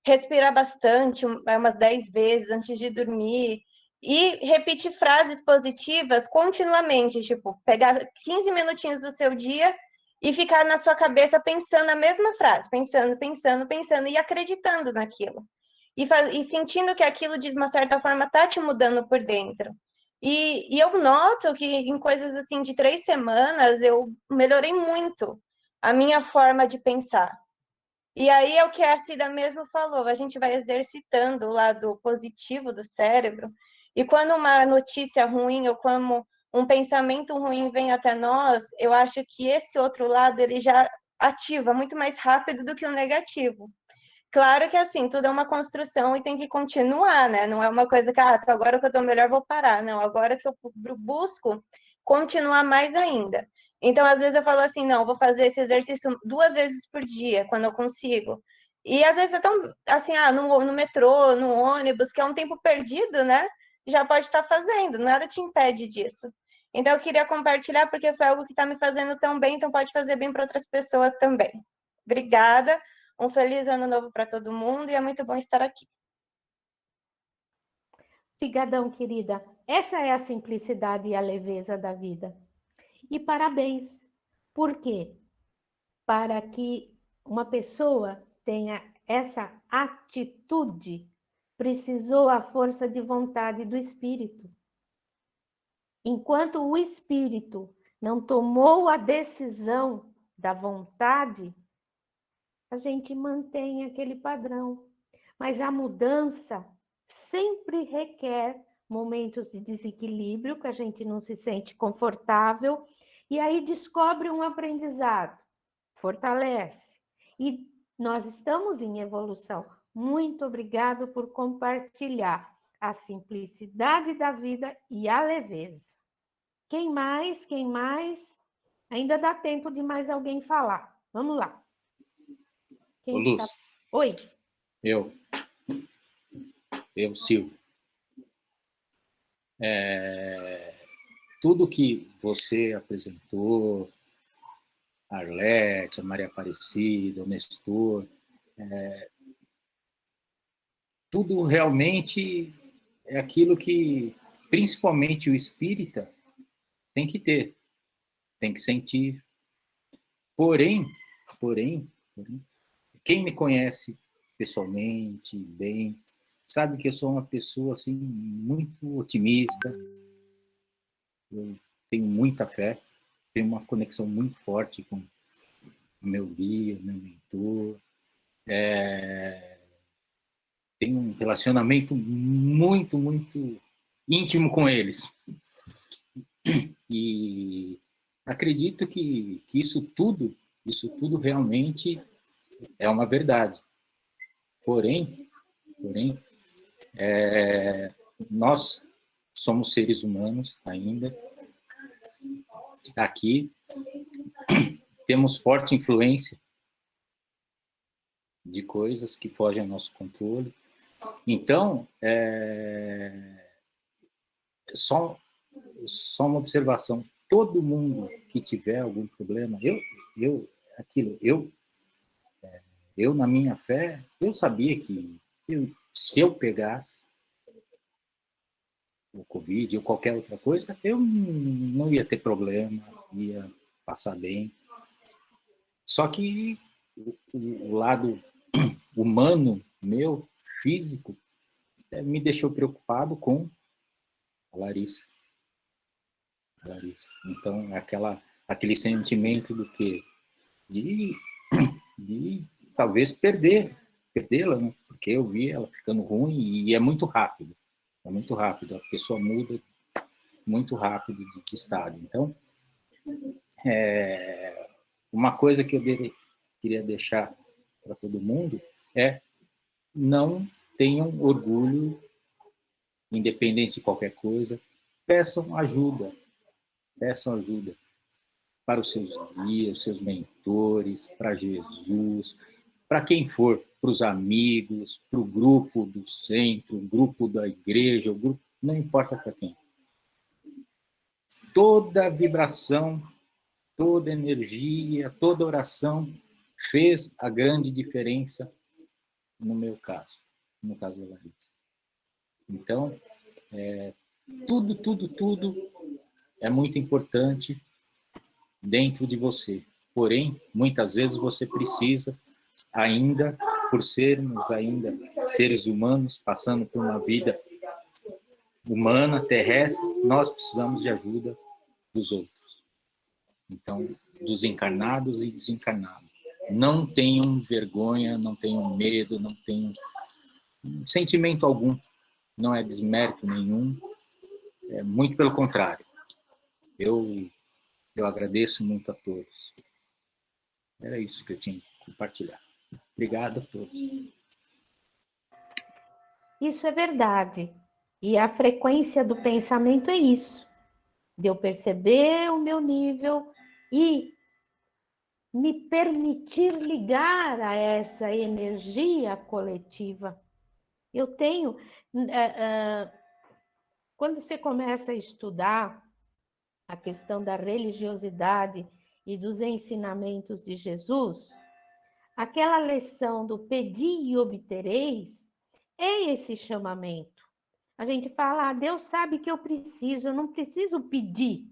respirar bastante, umas 10 vezes antes de dormir, e repetir frases positivas continuamente, tipo, pegar 15 minutinhos do seu dia e ficar na sua cabeça pensando a mesma frase, pensando e acreditando naquilo. E sentindo que aquilo, de uma certa forma, está te mudando por dentro. E eu noto que em coisas assim de 3 semanas eu melhorei muito a minha forma de pensar. E aí é o que a Cida mesmo falou, a gente vai exercitando o lado positivo do cérebro, e quando uma notícia ruim ou quando um pensamento ruim vem até nós, eu acho que esse outro lado ele já ativa muito mais rápido do que o negativo. Claro que assim, tudo é uma construção e tem que continuar, né? Não é uma coisa que, agora que eu tô melhor, vou parar. Não, agora que eu busco continuar mais ainda. Então, às vezes eu falo assim, não, vou fazer esse exercício 2 vezes por dia, quando eu consigo. E às vezes é tão, assim, no metrô, no ônibus, que é um tempo perdido, né? Já pode estar fazendo, nada te impede disso. Então, eu queria compartilhar porque foi algo que está me fazendo tão bem, então pode fazer bem para outras pessoas também. Obrigada. Um feliz ano novo para todo mundo e é muito bom estar aqui. Obrigadão, querida. Essa é a simplicidade e a leveza da vida. E parabéns. Por quê? Para que uma pessoa tenha essa atitude, precisou a força de vontade do espírito. Enquanto o espírito não tomou a decisão da vontade, a gente mantém aquele padrão. Mas a mudança sempre requer momentos de desequilíbrio, que a gente não se sente confortável, e aí descobre um aprendizado, fortalece. E nós estamos em evolução. Muito obrigado por compartilhar a simplicidade da vida e a leveza. Quem mais? Quem mais? Ainda dá tempo de mais alguém falar. Vamos lá. Ô, Luz. Tá... Oi. Eu, Silvio. Tudo que você apresentou, a Arlete, a Maria Aparecida, o Nestor, tudo realmente é aquilo que, principalmente o espírita, tem que ter, tem que sentir. Porém, quem me conhece pessoalmente, bem, sabe que eu sou uma pessoa assim, muito otimista, eu tenho muita fé, tenho uma conexão muito forte com o meu guia, meu mentor, tenho um relacionamento muito, muito íntimo com eles. E acredito que isso tudo realmente é uma verdade. Porém, nós somos seres humanos ainda. Aqui temos forte influência de coisas que fogem ao nosso controle. Então, só uma observação. Todo mundo que tiver algum problema, eu na minha fé, eu sabia que se eu pegasse o Covid ou qualquer outra coisa, eu não ia ter problema, ia passar bem. Só que o lado humano meu, físico, me deixou preocupado com a Larissa. Então, aquele sentimento do quê? De talvez perdê-la, né? Porque eu vi ela ficando ruim e é muito rápido. A pessoa muda muito rápido de estado. Então, uma coisa que eu queria deixar para todo mundo é: não tenham orgulho, independente de qualquer coisa, peçam ajuda para os seus guias, os seus mentores, para Jesus, para quem for, para os amigos, para o grupo do centro, o grupo da igreja, o grupo, não importa para quem. Toda vibração toda energia, toda oração fez a grande diferença no meu caso, no caso da Larissa. Então, tudo é muito importante dentro de você. Porém, muitas vezes você precisa, ainda, por sermos ainda seres humanos, passando por uma vida humana, terrestre, nós precisamos de ajuda dos outros. Então, dos encarnados e desencarnados. Não tenham vergonha, não tenham medo, não tenham sentimento algum. Não é desmérito nenhum. Muito pelo contrário. Eu agradeço muito a todos. Era isso que eu tinha que compartilhar. Obrigado a todos. Isso é verdade. E a frequência do pensamento é isso. De eu perceber o meu nível e me permitir ligar a essa energia coletiva. Eu tenho... Quando você começa a estudar a questão da religiosidade e dos ensinamentos de Jesus, aquela lição do pedir e obtereis é esse chamamento. A gente fala, Deus sabe que eu preciso, eu não preciso pedir.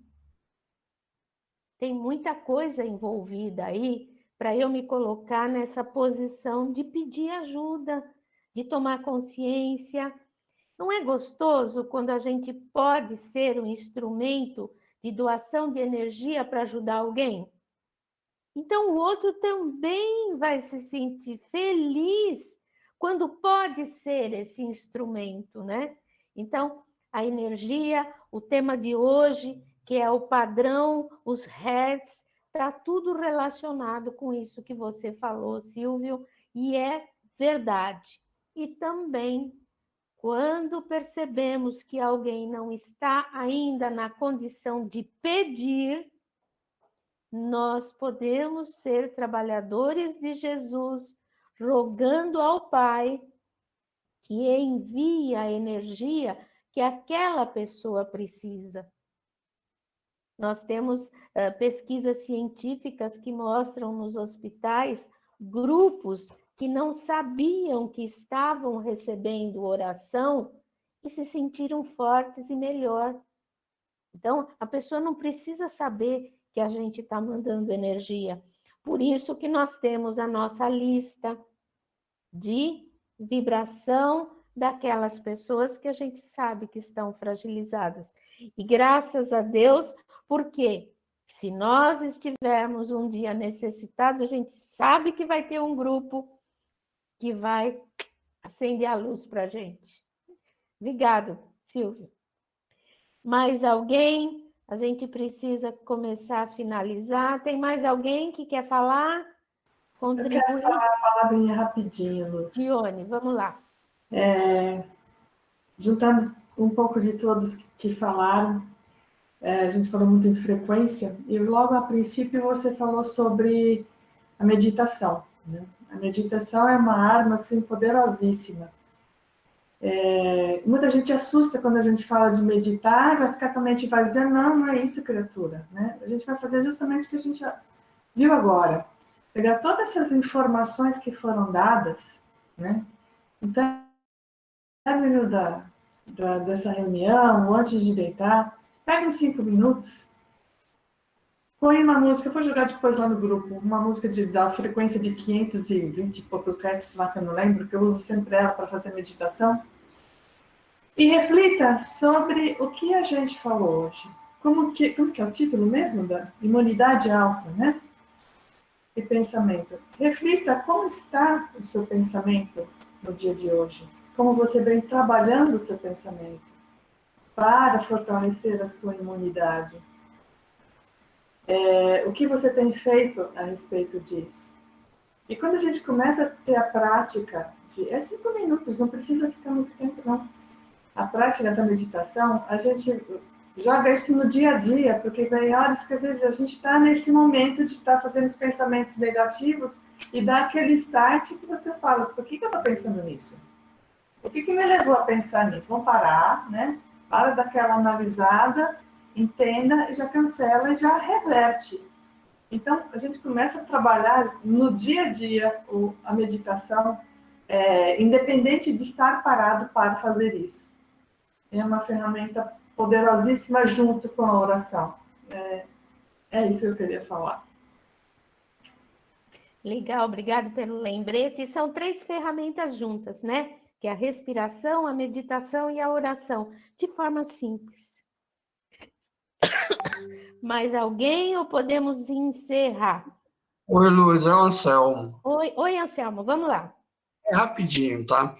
Tem muita coisa envolvida aí para eu me colocar nessa posição de pedir ajuda, de tomar consciência. Não é gostoso quando a gente pode ser um instrumento de doação de energia para ajudar alguém? Então, o outro também vai se sentir feliz quando pode ser esse instrumento, né? Então, a energia, o tema de hoje, que é o padrão, os hertz, está tudo relacionado com isso que você falou, Silvio, e é verdade. E também, quando percebemos que alguém não está ainda na condição de pedir, nós podemos ser trabalhadores de Jesus, rogando ao Pai que envie a energia que aquela pessoa precisa. Nós temos pesquisas científicas que mostram nos hospitais grupos que não sabiam que estavam recebendo oração e se sentiram fortes e melhor. Então, a pessoa não precisa saber que a gente está mandando energia. Por isso que nós temos a nossa lista de vibração daquelas pessoas que a gente sabe que estão fragilizadas. E graças a Deus, porque se nós estivermos um dia necessitados, a gente sabe que vai ter um grupo que vai acender a luz para a gente. Obrigado, Silvio. Mais alguém? A gente precisa começar a finalizar. Tem mais alguém que quer falar? Contribuir? Eu quero falar uma palavrinha rapidinho, Luz. Dione, vamos lá. Juntando um pouco de todos que falaram, a gente falou muito em frequência, e logo a princípio você falou sobre a meditação, né? A meditação é uma arma assim, poderosíssima. Muita gente assusta quando a gente fala de meditar, vai ficar com a mente vazia. Não é isso, criatura, né? A gente vai fazer justamente o que a gente viu agora. Pegar todas essas informações que foram dadas, né? Então, no término dessa reunião, ou antes de deitar, pega uns 5 minutos, põe uma música, eu vou jogar depois lá no grupo, uma música da frequência de 520 e poucos hertz, lá que eu não lembro, que eu uso sempre ela para fazer meditação, e reflita sobre o que a gente falou hoje. Como que é o título mesmo? Da imunidade alta, né? E pensamento. Reflita como está o seu pensamento no dia de hoje. Como você vem trabalhando o seu pensamento para fortalecer a sua imunidade. O que você tem feito a respeito disso? E quando a gente começa a ter a prática de 5 minutos, não precisa ficar muito tempo, não. A prática da meditação, a gente joga isso no dia a dia, porque tem horas que às vezes a gente está nesse momento de estar fazendo os pensamentos negativos e dá aquele start que você fala, por que eu estou pensando nisso? O que me levou a pensar nisso? Vamos parar, né? Para daquela analisada, entenda, já cancela e já reverte. Então, a gente começa a trabalhar no dia a dia a meditação, independente de estar parado para fazer isso. É uma ferramenta poderosíssima junto com a oração. É isso que eu queria falar. Legal, obrigado pelo lembrete. E são 3 ferramentas juntas, né? Que é a respiração, a meditação e a oração, de forma simples. Mais alguém ou podemos encerrar? Oi, Luz, é o Anselmo. Oi, Anselmo, vamos lá. É rapidinho, tá?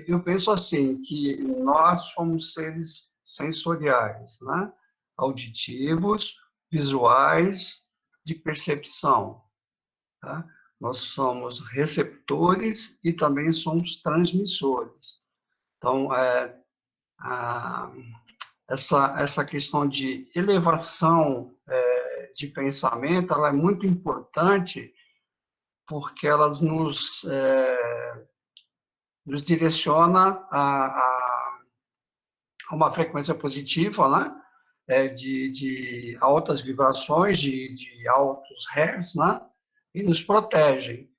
Eu penso assim, que nós somos seres sensoriais, né? Auditivos, visuais, de percepção, tá? Nós somos receptores e também somos transmissores. Então, essa questão de elevação de pensamento, ela é muito importante porque ela nos direciona a uma frequência positiva, né? De altas vibrações, de altos hertz, né? E nos protegem.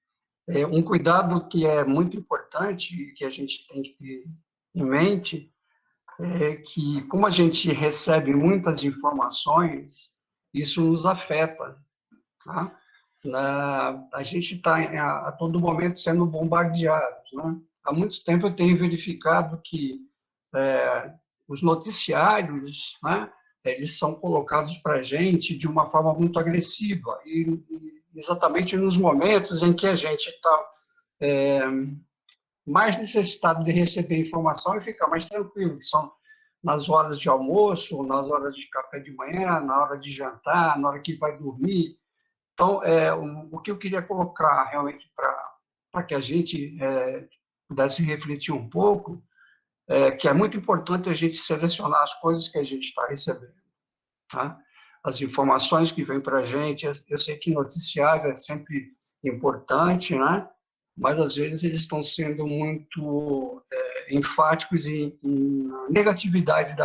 Um cuidado que é muito importante e que a gente tem que ter em mente é que, como a gente recebe muitas informações, isso nos afeta, tá? A gente está a todo momento sendo bombardeado, né? Há muito tempo eu tenho verificado que os noticiários, né, eles são colocados para a gente de uma forma muito agressiva, e exatamente nos momentos em que a gente está mais necessitado de receber informação e ficar mais tranquilo, que são nas horas de almoço, nas horas de café de manhã, na hora de jantar, na hora que vai dormir. Então, o que eu queria colocar realmente para que a gente pudesse refletir um pouco, que é muito importante a gente selecionar as coisas que a gente está recebendo, tá? As informações que vêm para a gente, eu sei que noticiário é sempre importante, né? Mas às vezes eles estão sendo muito enfáticos em negatividade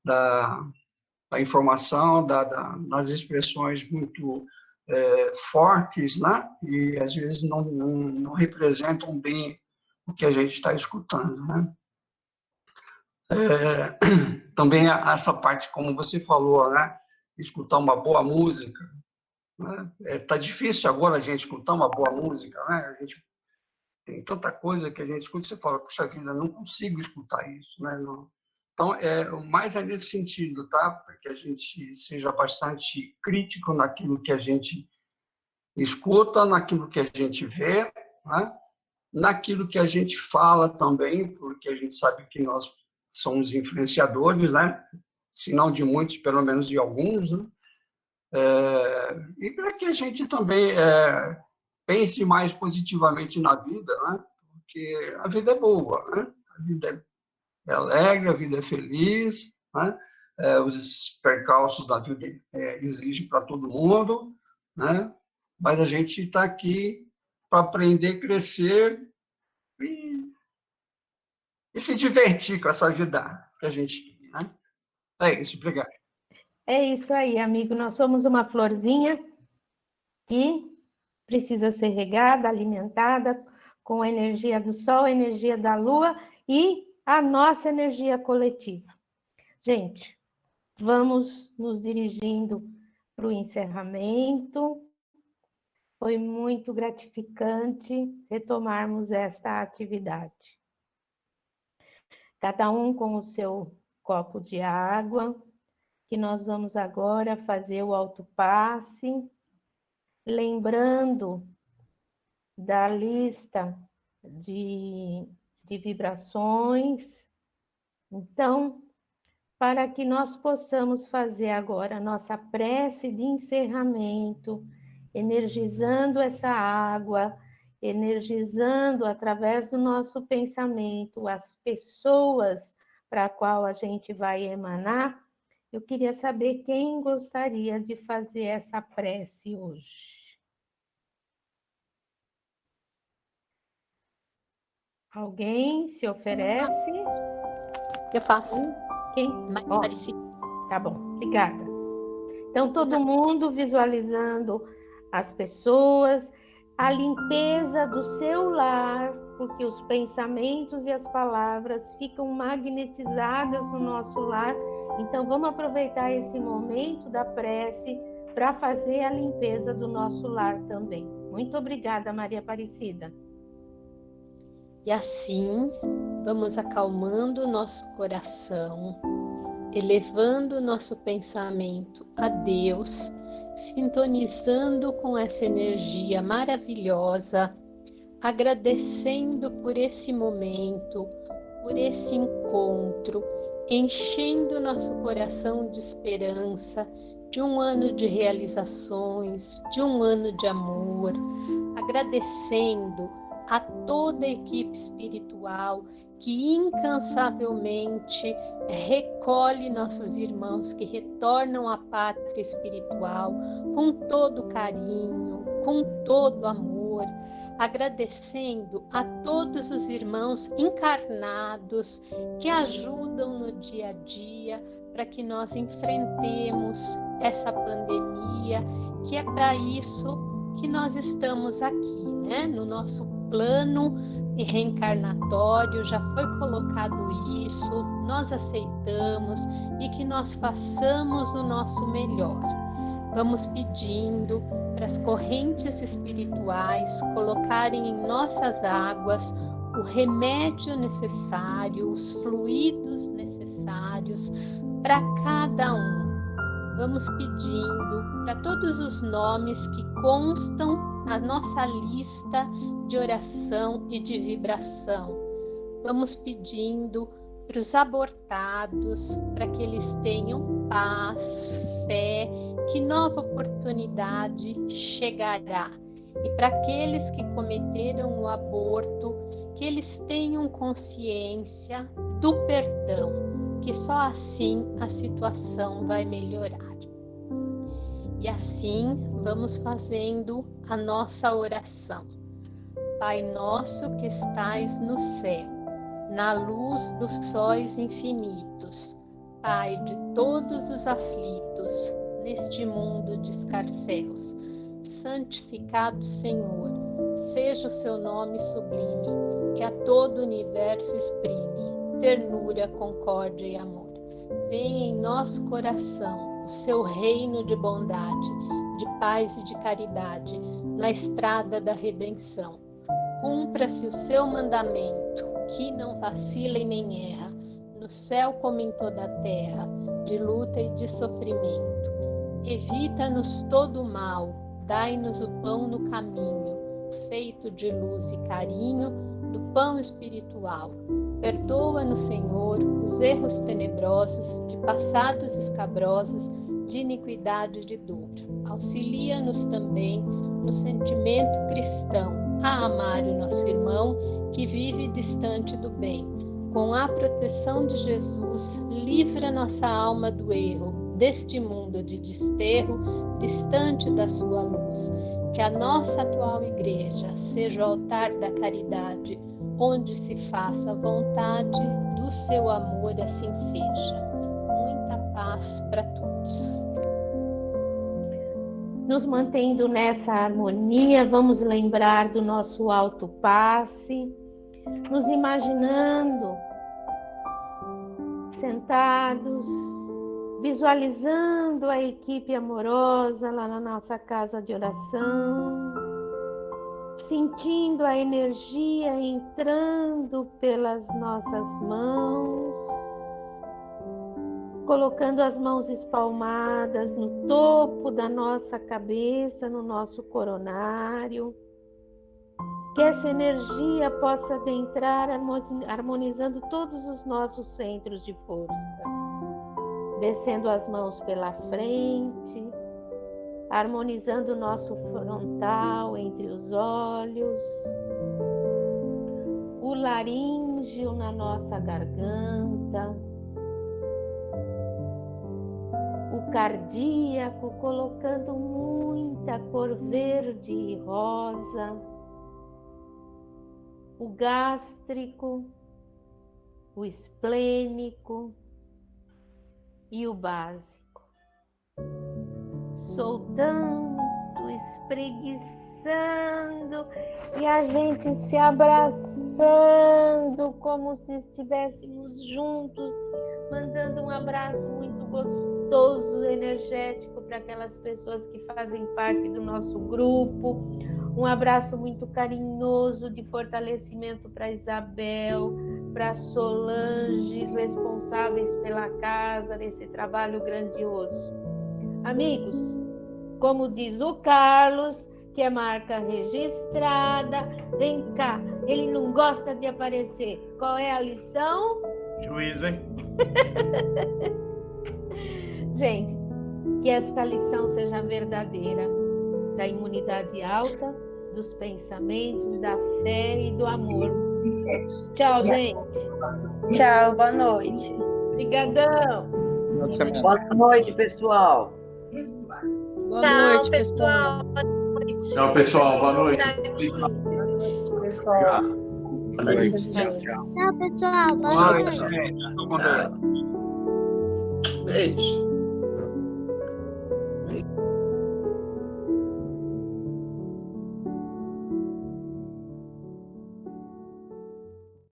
da informação, das expressões muito fortes, né? E às vezes não representam bem o que a gente está escutando, né? Também essa parte, como você falou, né? Escutar uma boa música, né? Tá difícil agora a gente escutar uma boa música, né? A gente tem tanta coisa que a gente escuta e você fala, puxa vida, não consigo escutar isso, né? Não. Então, mais é nesse sentido, tá? Para que a gente seja bastante crítico naquilo que a gente escuta, naquilo que a gente vê, né? Naquilo que a gente fala também, porque a gente sabe que nós somos influenciadores, né? Se não de muitos, pelo menos de alguns, né? E para que a gente também pense mais positivamente na vida, né? Porque a vida é boa, né? A vida é alegre, a vida é feliz, né? Os percalços da vida exigem para todo mundo, né? Mas a gente está aqui para aprender, crescer e se divertir com essa vida que a gente tem, né? É isso, obrigado. É isso aí, amigo. Nós somos uma florzinha que precisa ser regada, alimentada com a energia do sol, a energia da lua e a nossa energia coletiva. Gente, vamos nos dirigindo para o encerramento. Foi muito gratificante retomarmos esta atividade. Cada um com o seu copo de água, que nós vamos agora fazer o autopasse, lembrando da lista de vibrações. Então, para que nós possamos fazer agora a nossa prece de encerramento, energizando essa água, energizando através do nosso pensamento as pessoas para a qual a gente vai emanar, eu queria saber quem gostaria de fazer essa prece hoje. Alguém se oferece? Eu faço. Quem? Mais Ó, parecido. tá bom, obrigada. Então, todo mundo visualizando as pessoas, a limpeza do seu lar, porque os pensamentos e as palavras ficam magnetizadas no nosso lar. Então, vamos aproveitar esse momento da prece para fazer a limpeza do nosso lar também. Muito obrigada, Maria Aparecida. E assim, vamos acalmando o nosso coração, elevando o nosso pensamento a Deus, sintonizando com essa energia maravilhosa, agradecendo por esse momento, por esse encontro, enchendo nosso coração de esperança, de um ano de realizações, de um ano de amor, agradecendo a toda a equipe espiritual que incansavelmente recolhe nossos irmãos que retornam à pátria espiritual com todo carinho, com todo amor, agradecendo a todos os irmãos encarnados que ajudam no dia a dia para que nós enfrentemos essa pandemia, que é para isso que nós estamos aqui, né? No nosso plano reencarnatório já foi colocado isso, nós aceitamos e que nós façamos o nosso melhor. Vamos pedindo para as correntes espirituais colocarem em nossas águas o remédio necessário, os fluidos necessários para cada um. Vamos pedindo para todos os nomes que constam na nossa lista de oração e de vibração. Vamos pedindo para os abortados, para que eles tenham paz, fé, que nova oportunidade chegará. E para aqueles que cometeram o aborto, que eles tenham consciência do perdão, que só assim a situação vai melhorar. E assim vamos fazendo a nossa oração. Pai nosso que estais no céu, na luz dos sóis infinitos, Pai de todos os aflitos, neste mundo de escarcéus, santificado Senhor, seja o seu nome sublime, que a todo o universo exprime ternura, concórdia e amor. Venha em nosso coração o seu reino de bondade, de paz e de caridade, na estrada da redenção. Cumpra-se o seu mandamento, que não vacila e nem erra, no céu como em toda a terra, de luta e de sofrimento. Evita-nos todo o mal, dai-nos o pão no caminho, feito de luz e carinho, do pão espiritual. Perdoa-nos, Senhor, os erros tenebrosos, de passados escabrosos, de iniquidade e de dor. Auxilia-nos também no sentimento cristão, a amar o nosso irmão que vive distante do bem. Com a proteção de Jesus, livra nossa alma do erro, deste mundo de desterro, distante da sua luz. Que a nossa atual igreja seja o altar da caridade, onde se faça a vontade do seu amor, assim seja. Muita paz para todos. Nos mantendo nessa harmonia, vamos lembrar do nosso alto passe, nos imaginando sentados, visualizando a equipe amorosa lá na nossa casa de oração, sentindo a energia entrando pelas nossas mãos, colocando as mãos espalmadas no topo da nossa cabeça, no nosso coronário, que essa energia possa adentrar harmonizando todos os nossos centros de força, descendo as mãos pela frente, harmonizando o nosso frontal entre os olhos, o laríngeo na nossa garganta, o cardíaco colocando muita cor verde e rosa, o gástrico, o esplênico e o básico. soltando, espreguiçando, e a gente se abraçando como se estivéssemos juntos, mandando um abraço muito gostoso, energético para aquelas pessoas que fazem parte do nosso grupo. Um abraço muito carinhoso de fortalecimento para Isabel, para Solange, responsáveis pela casa, nesse trabalho grandioso. Amigos, como diz o Carlos, que é marca registrada, vem cá, ele não gosta de aparecer. Qual é a lição? Juízo, hein? Gente, que essa lição seja verdadeira, da imunidade alta, dos pensamentos, da fé e do amor. Tchau, gente. Tchau, boa noite. Obrigadão. Boa noite, pessoal. Boa noite, pessoal. Tchau, pessoal. Boa noite. Pessoal. Boa noite. Tchau, tchau. Tchau, pessoal. Boa Boa noite. noite, gente. Fica com Deus. Beijo.